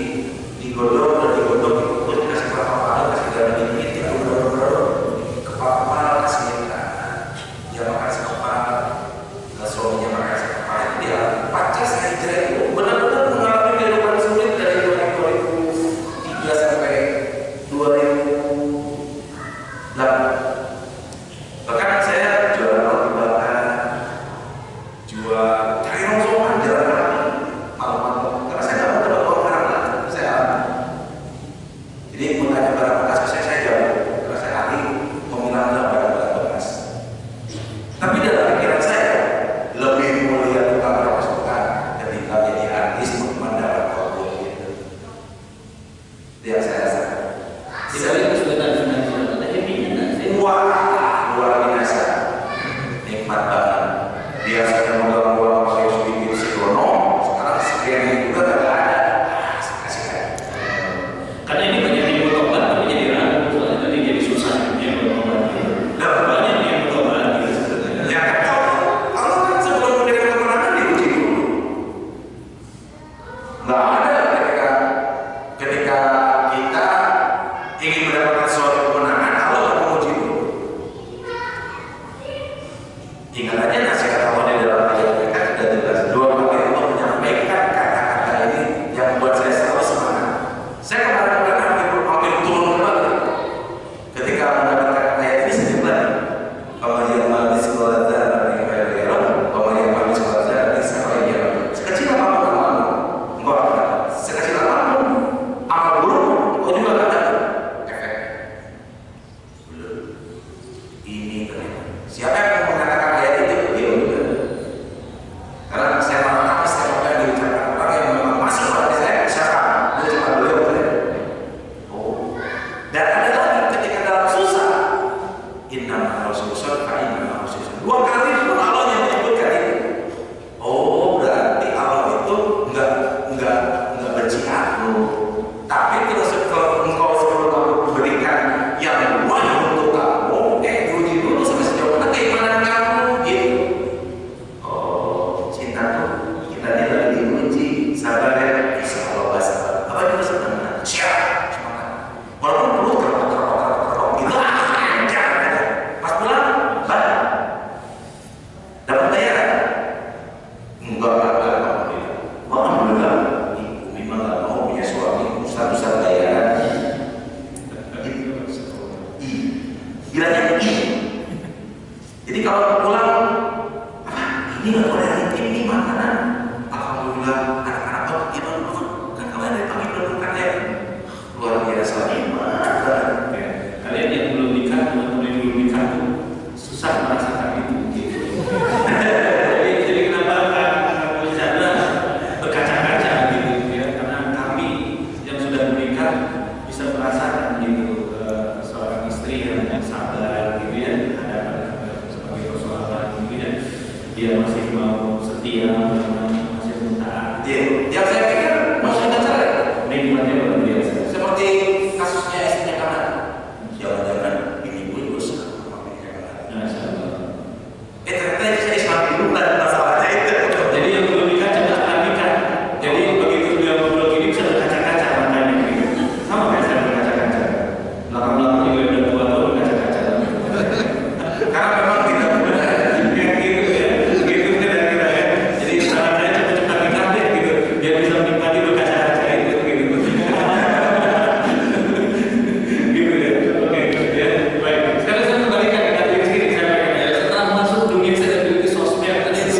digodok dan digodok terus dikasih kelapa parut, kasih garam dikit, kepala kasih minta. Dia makan sekepal, suaminya makan sekepal. Dia pasca saya hijrah itu benar-benar mengalami kehidupan sulit dari 2003 sampai 2008. Bahkan saya jual roti bakar, jual cari rongsokan jalan kaki, malu-malu karena saya nggak mau dapat uang haram lah, itu saya alami. Jadi mengajak barang bekas ke saya jauh, karena saya ahli memilah barang-barang bekas. Tapi dalam pikiran saya lebih mulia tukang rongsokan ketika jadi artis mendapat kabul gitu. Itu yang saya rasakan. Tidak ada kesulitan ada happy-nya nggak? Wah, luar biasa, nikmat banget. Biasanya megang-megang pakai sedikit sedono, sekarang sekian juga nggak ada. Kasih kan. Karena ini banyak yang bertobat tapi jadi ragu soalnya tadi jadi susah yang bertobat. Banyak yang bertobat gitu sebenarnya. Ya kan kalau kan sebelum mendirikan kemenangan diuji dulu. Nggak ada ketika kita ingin mendapatkan suatu kemenangan, Allah akan menguji dulu. Ingat aja nasihat Allah di dalam ayat mereka sudah jelas. 2 kali Allah menyampaikan kata-kata ini yang membuat saya selalu semangat. Saya kemarin hampir turun kembali ketika mendapatkan ayat ini sedih lagi. Pemajian mati sekolah dan yang kaya pemajian mati sekolah dan yang sekecil apapun amalmu, engkau akan dapat. Sekecil apapun amal buruk, engkau juga akan dapat efek. Belum. Ini ternyata siapa yang mengatakan ayat itu? Dia ini nggak boleh intim nih makanan. Alhamdulillah anak-anak gimana kan kalian dari pagi belum makan ya. Luar biasa nikmat. Kalian yang belum nikah, teman-teman yang belum nikah tuh susah merasakan itu. Gitu. jadi kenapa kami sana berkaca-kaca gitu ya? Karena kami yang sudah menikah bisa merasakan gitu seorang istri yang sabar gitu ya, ada sebagai persoalan gitu ya. Dia masih mau setia, masih taat. Yang saya pikir maksudnya cara nikmatnya luar biasa. seperti kasusnya istrinya kanan. Jangan-jangan ini gue dosa sama kanan. Ternyata saya Islam dulu dan masalahnya itu. Jadi yang belum nikah cepat nikah. Jadi begitu dia ngobrol gini bisa berkaca-kaca matanya gitu. Sama kayak saya berkaca-kaca. Belakang-belakang juga udah tua-tua berkaca-kaca. Karena memang tidak benar. Gitu ya. Gitu kira-kira ya. Jadi saran saya cepat-cepat nikah deh gitu. Biar bisa menikmati berkaca-kaca itu gitu. Gitu ya. Oke ya. Baik. Sekarang saya kembalikan ke diri sendiri saya pengen. Setelah masuk dunia selebriti sosmed tadi itu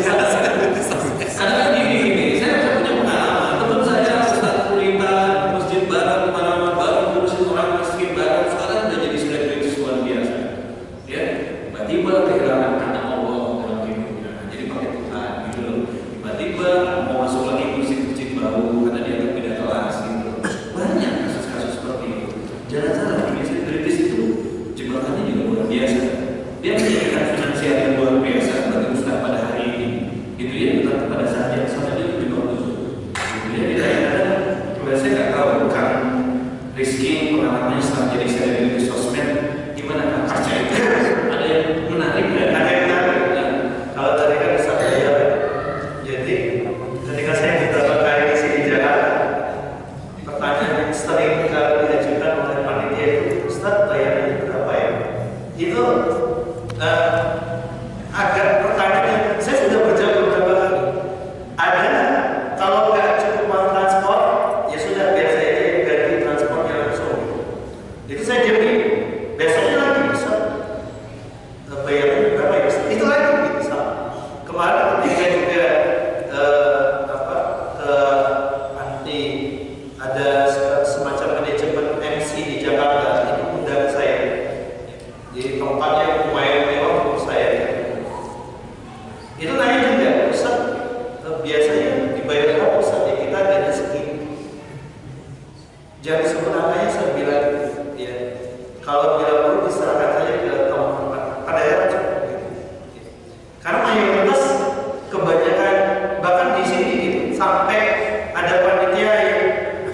kadang gini, saya punya pengalaman. Teman saya Ustaz Purita masjid bareng, kemana-mana bareng, ngurusin orang miskin bareng. Sekarang udah jadi selebritis luar biasa. Ya, tiba-tiba kehilangan anak Allah dalam hidupnya. Jadi pakai Tuhan gitu loh. Tiba-tiba mau masuk lagi masjid baru karena dia nggak beda kelas gitu. Banyak kasus-kasus seperti itu. Jangan-jangan dunia selebritis itu jebakannya juga luar biasa. Dia menjadikan finansial yang luar biasa bagi Ustaz pada hari ini. Gitu ya, tetapi pada saat yang sama dia juga musuh. Gitu ya, kadang-kadang saya nggak tahu kan Rizky pengalamannya setelah jadi selebritis sosmed gimana pasca itu ada yang menarik nggak? Ada yang menarik. Kalau tadi kan Ustaz ya, jadi ketika saya beberapa kali di sini Jakarta, pertanyaan yang sering kali diajukan oleh panitia itu, Ustaz bayarannya berapa ya? Itu agak pertanyaan yang saya sudah berjawab beberapa kali. Ada kalau nggak cukup uang transport, ya sudah biar saya ganti transportnya langsung. Itu saya jadi besoknya lagi bisa bayarnya berapa ya? Itu lagi bisa. Kemarin ketika juga anti ada semacam manajemen MC di Jakarta itu undang saya di tempatnya yang lumayan mewah untuk saya. Itu nanya juga, Ustaz biasanya dibayar berapa Ustaz? Ya kita gaji segini. Jangan disebut angkanya, saya bilang ya kalau bila perlu diserahkan saja ke teman-teman pada era cukup gitu. Karena mayoritas kebanyakan bahkan di sini gitu sampai ada panitia yang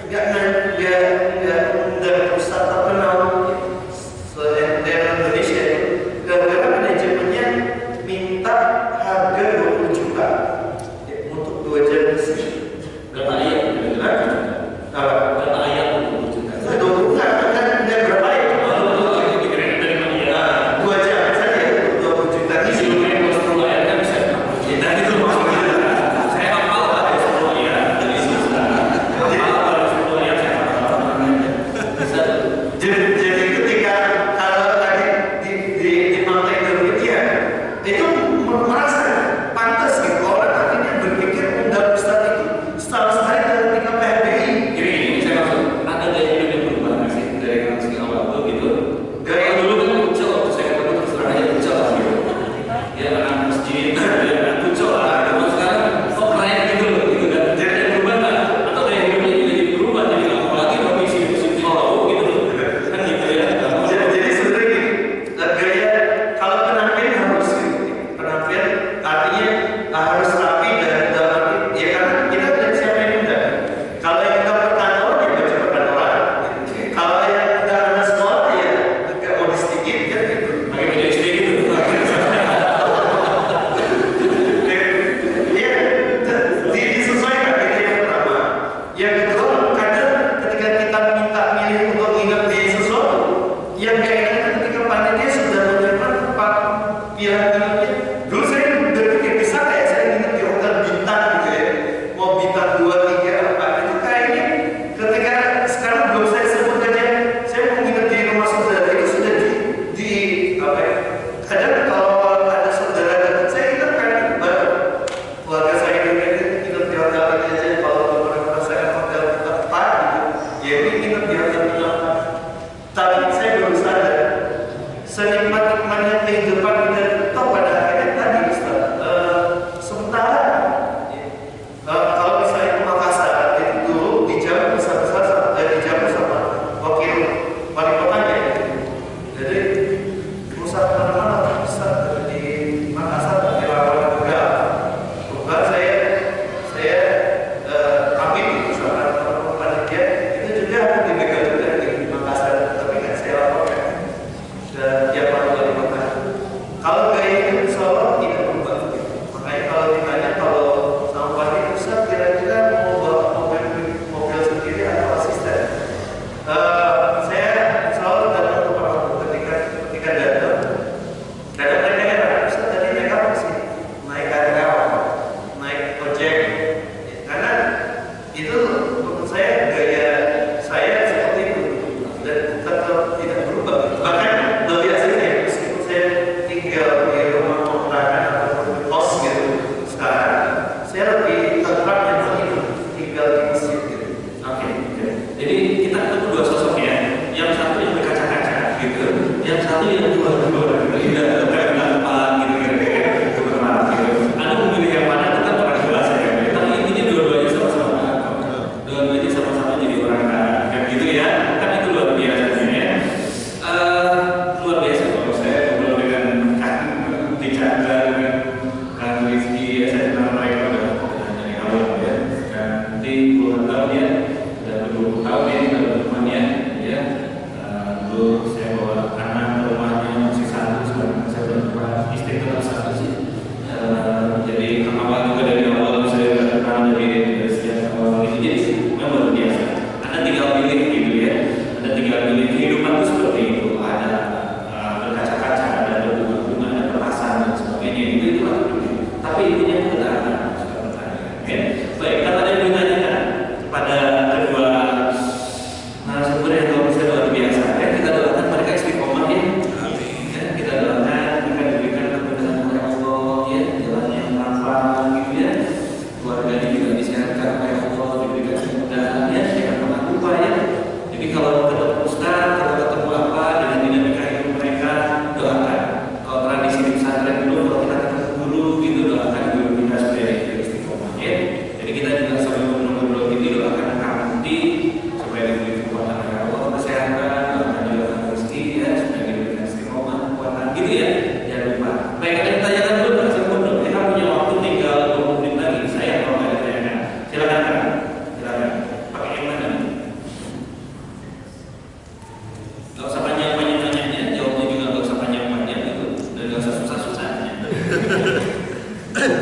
nggak undang Ustaz terkenal di Indonesia itu gara-gara manajemennya minta harga 20 juta ya, untuk 2 jam di sini. Berapa ayat? Berapa ayat untuk juta? Saya 20 kan berapa ya? pilihan filmnya. Dulu saya berpikir bisa kayak saya nginep di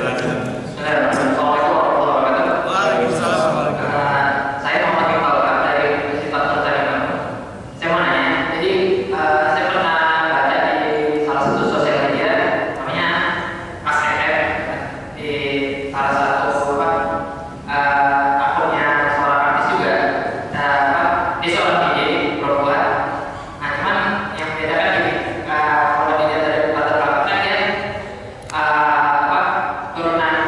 silakan. Assalamualaikum warahmatullahi wabarakatuh. Waalaikumsalam warahmatullahi wabarakatuh. Saya Muhammad Iqbal Kak, dari Universitas Pertanian. Saya mau nanya, jadi saya pernah baca di salah satu sosial media namanya Mas FM, di salah satu akunnya seorang artis juga. Dia seorang DJ perempuan. Nah, cuman yang membedakan gini, kalau dilihat dari latar belakang kan dia turunan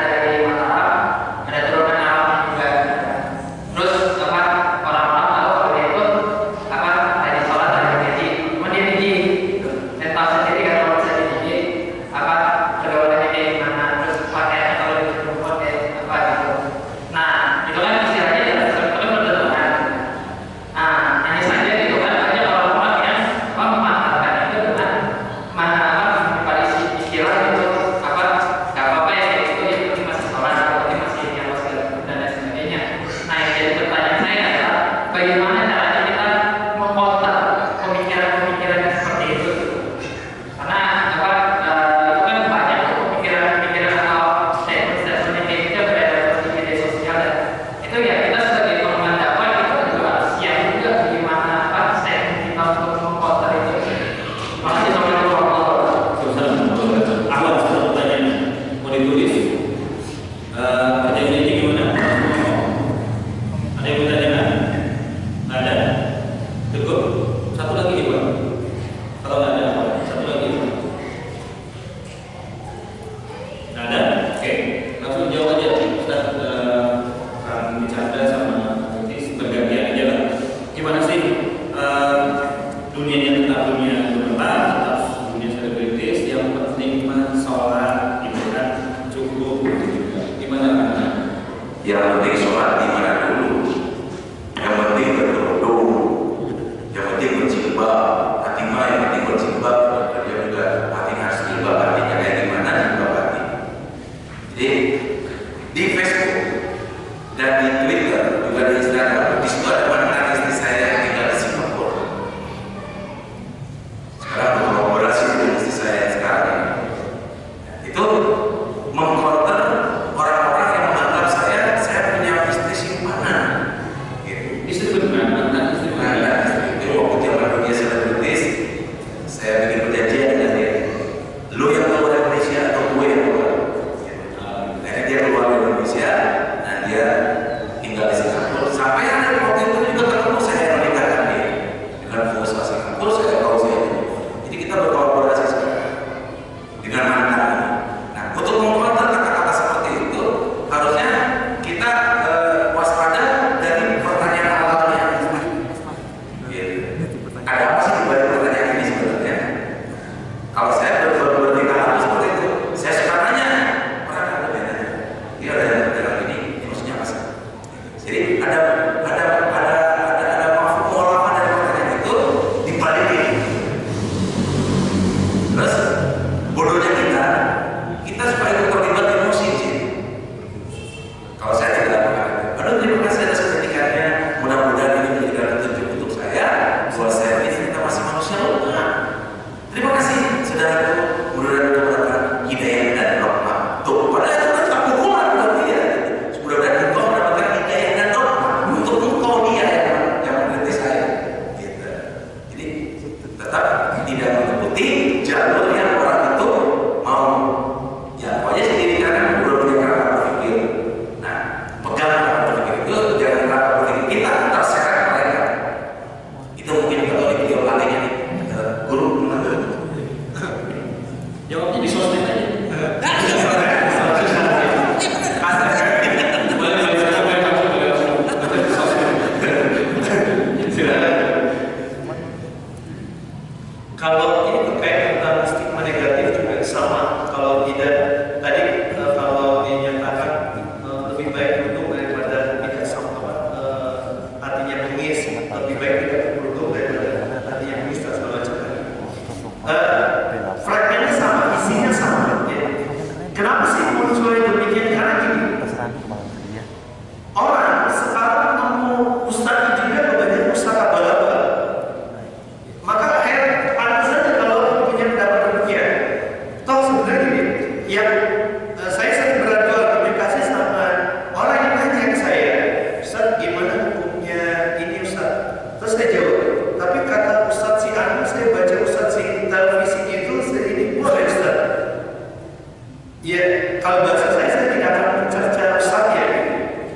kalau bahasa saya tidak akan mencerca Ustaz ya.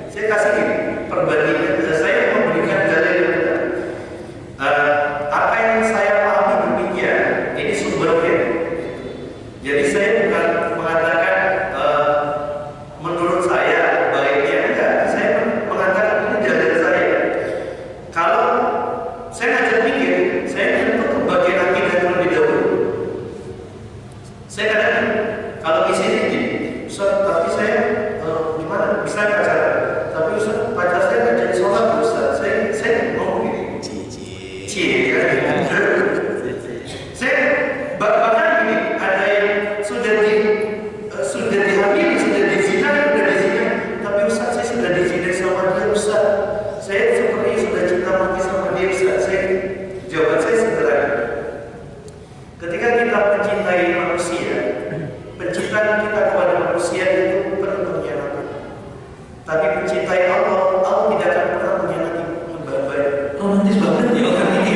Saya kasih ini perbandingan. Saya memberikan dalil apa yang saya pahami demikian. Ini sumbernya. Jadi saya bukan mengatakan menurut saya baiknya, enggak. Saya mengatakan ini dalil saya. Kalau saya ngajak mikir, saya nyentuh ke bagian akidah terlebih dahulu. Saya kadang kalau di sini gini, Ustaz, tapi saya gimana? Bisa pacaran, tapi Ustaz, pacar saya nggak jadi sholat, Ustaz. Saya ngomong gini, cie, kan? Saya bahkan gini, ada yang sudah dihamili, sudah dizina, tapi Ustaz, saya sudah dizina sama dia, Ustaz. Saya seperti sudah cinta mati sama dia, Ustaz. Jawaban saya sederhana. Ketika kita mencintai manusia, pencintaan kita kepada manusia itu penuh pengkhianatan. Tapi mencintai Allah, Allah tidak akan pernah mengkhianati hamba-hambanya. Romantis banget ya orang ini.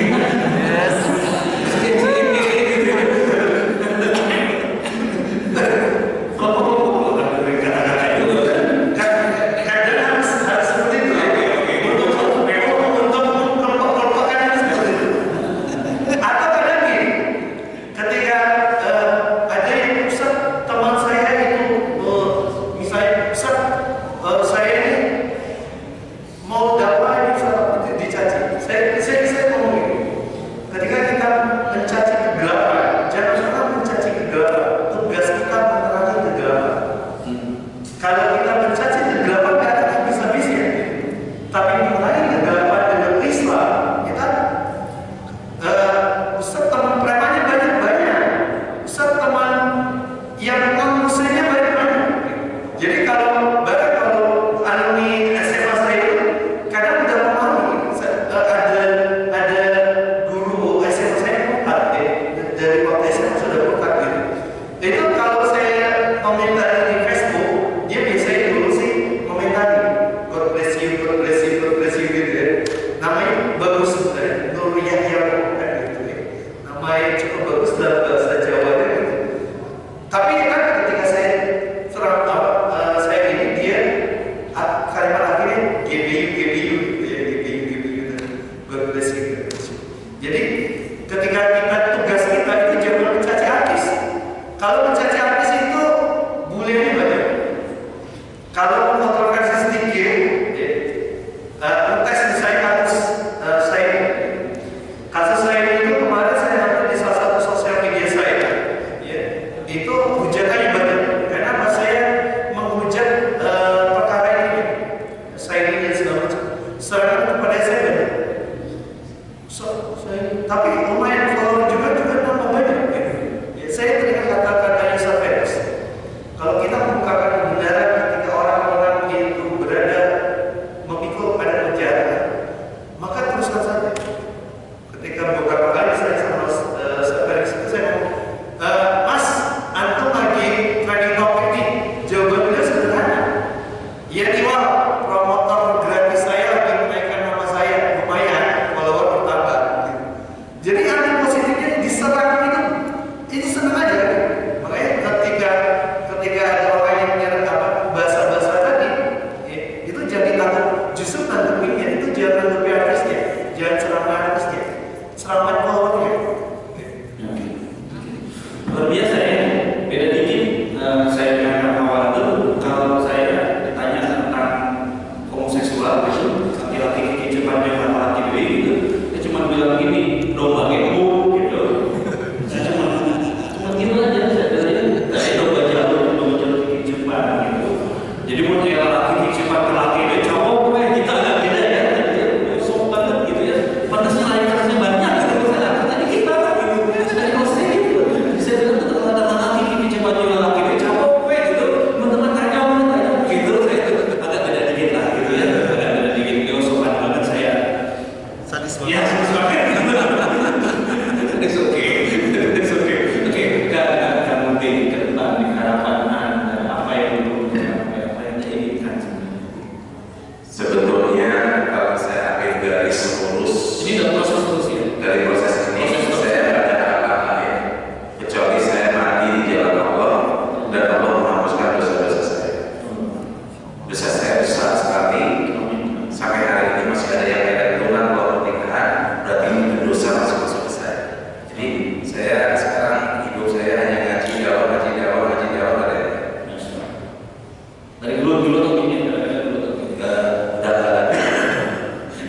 Dari dulu atau ini?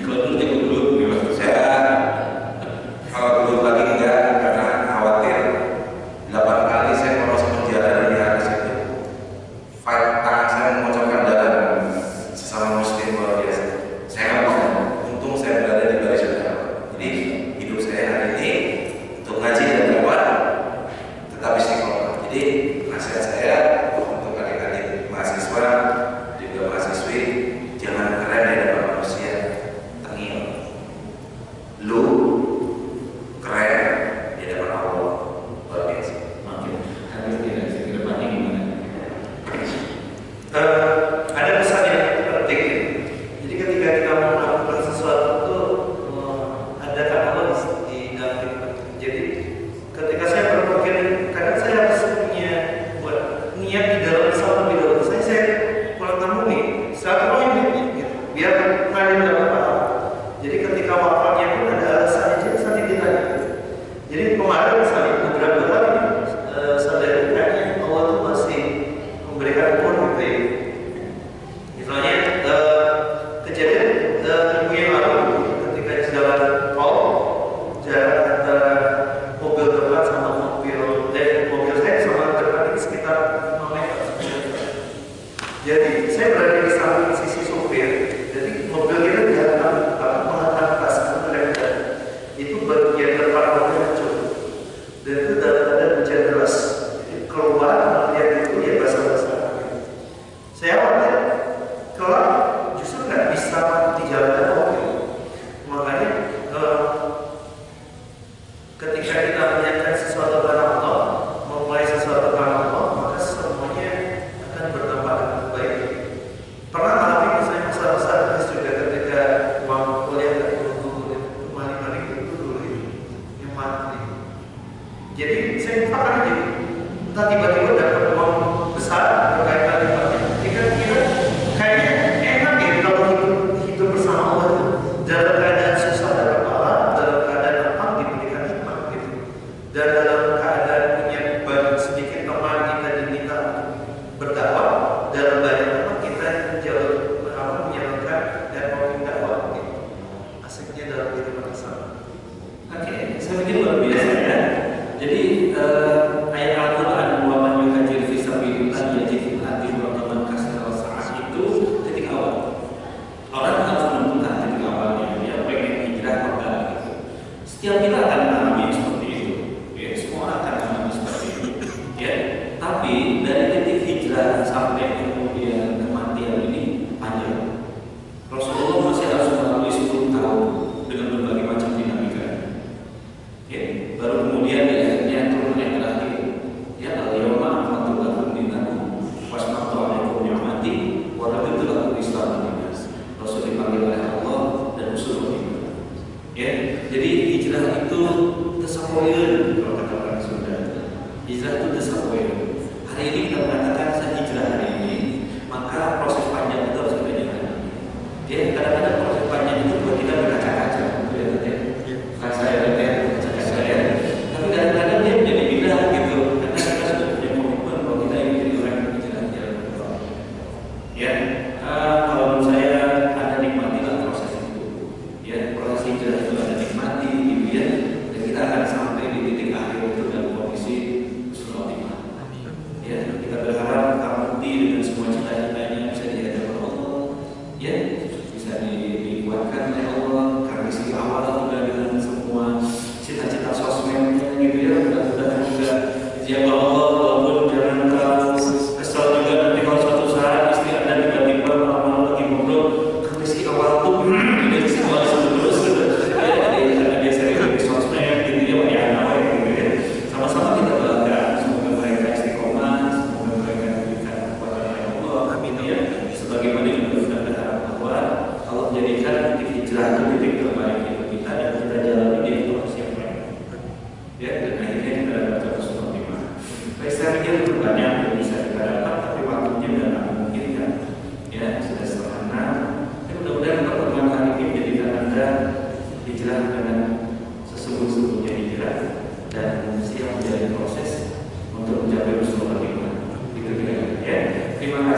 Kalau dulu jago dulu, Saya kalau dulu lagi enggak, karena khawatir 8 kali saya proses penjara di atas itu. Tangan saya memocokkan darah sesama muslim luar biasa. Saya nggak bisa. Untung saya berada di baris utama. Jadi hidup saya hari ini untuk ngaji dan dakwah tetap istiqomah. Jadi nasihat saya untuk adik-adik mahasiswa juga mahasiswi, jangan keren di hadapan manusia, tengil. Lu keren di hadapan Allah, luar biasa. Oke, hadir tidak sih ke depannya gimana? Ada pesan yang penting. Jadi ketika kita mau melakukan sesuatu itu ada kan Allah di dalam kita. Jadi ketika saya berpikir, kadang saya harus punya buat niat di dalam Islam lebih dahulu. Saya pulang kampung nih, silaturahim gitu, biar kalian dapat paham. Jadi ketika wafatnya pun ada alasannya, jadi nanti ditanya. Jadi kemarin misalnya beberapa kali sadari kayaknya Allah tuh masih memberikan umur gitu ya. Misalnya kejadian minggu yang lalu ketika di jalan tol, jarak antara mobil depan sama mobil saya sama depan ini sekitar 5 meter. Jadi saya berada di samping sisi sopir. Jadi mobil kita dihantam menghantam tas karena itu bagian depan mobil hancur. Dan itu dalam keadaan hujan deras. Jadi keluar melihat itu ya basah-basah. Saya khawatir kelak justru nggak bisa di jalan mobil. Makanya ketika kita menyiapkan sesuatu karena Allah, memulai sesuatu karena Allah, maka semuanya akan bertambah dengan baik. Pernah alami misalnya masa-masa juga ketika uang kuliah dan guru mari itu dulu yang mati. Jadi saya lupakan aja. Entah tiba-tiba dapat uang besar berkaitan dengan kira kayaknya enak ya kalau hidup bersama Allah itu. Dalam keadaan susah dapat pahala, dalam keadaan lapang diberikan nikmat gitu. Dan dalam keadaan punya banyak sedikit teman kita diminta untuk berdakwah, dalam banyak teman kita jauh menjalankan dan mau dakwah gitu. Asiknya dalam kehidupan bersama. Oke, saya pikir luar biasa ya. Jadi ayat Al-Quran wa man yuhajir fi sabilillah yajid fil ardi muragaman katsiran saat itu titik awal. Orang harus menentukan titik awalnya. Dia pengen hijrah apa gitu. Setiap kita akan mengalami seperti itu. Ya, semua orang akan mengalami seperti itu. Ya, tapi dari titik hijrah sampai kemudian kematian ini panjang. Rasulullah masih harus melalui 10 tahun dengan berbagai macam dinamika. Ya, baru kemudian di akhirnya turun yang terakhir. Ya, al-yawma akmaltu lakum dinakum wasma'tu 'alaikum ni'mati wa raditu lakum Islam dinas. Rasul dipanggil oleh Allah dan usul beriman. Ya, jadi hijrah itu tesapoyeun kalau kata orang Sunda. Hijrah itu tesapoyeun. Hari ini kita mengatakan saya hijrah hari ini, maka proses panjang itu harus kita jalani. Ya, kadang-kadang proses panjang itu buat kita berkaca-kaca, gitu ya tadi. Kalau saya berkaca-kaca ya, tapi kadang-kadang dia menjadi bidah gitu, karena kita sudah punya komitmen bahwa kita ingin jadi orang yang hijrah jalan Allah. Ya, kalau menurut saya ada nikmatilah proses itu. Ya, proses hijrah itu ada nikmati, gitu ya, dan kita akan sampai di titik akhir itu dalam kondisi husnul khotimah.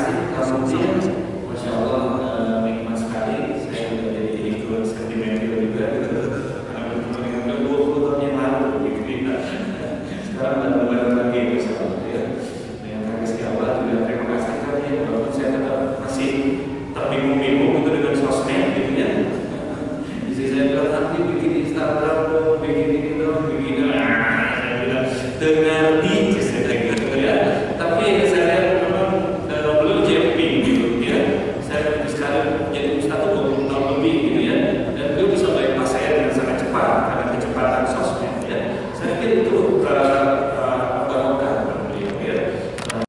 kasih. Kemudian, masya Allah nikmat sekali. Saya sudah jadi ikut sentimental juga gitu. Karena bertemu dengan udah 20 tahun yang lalu gitu. Sekarang bareng-bareng lagi masya Allah ya. Dengan kasih Allah juga terima kasih kami. Walaupun saya tetap masih terbingung-bingung.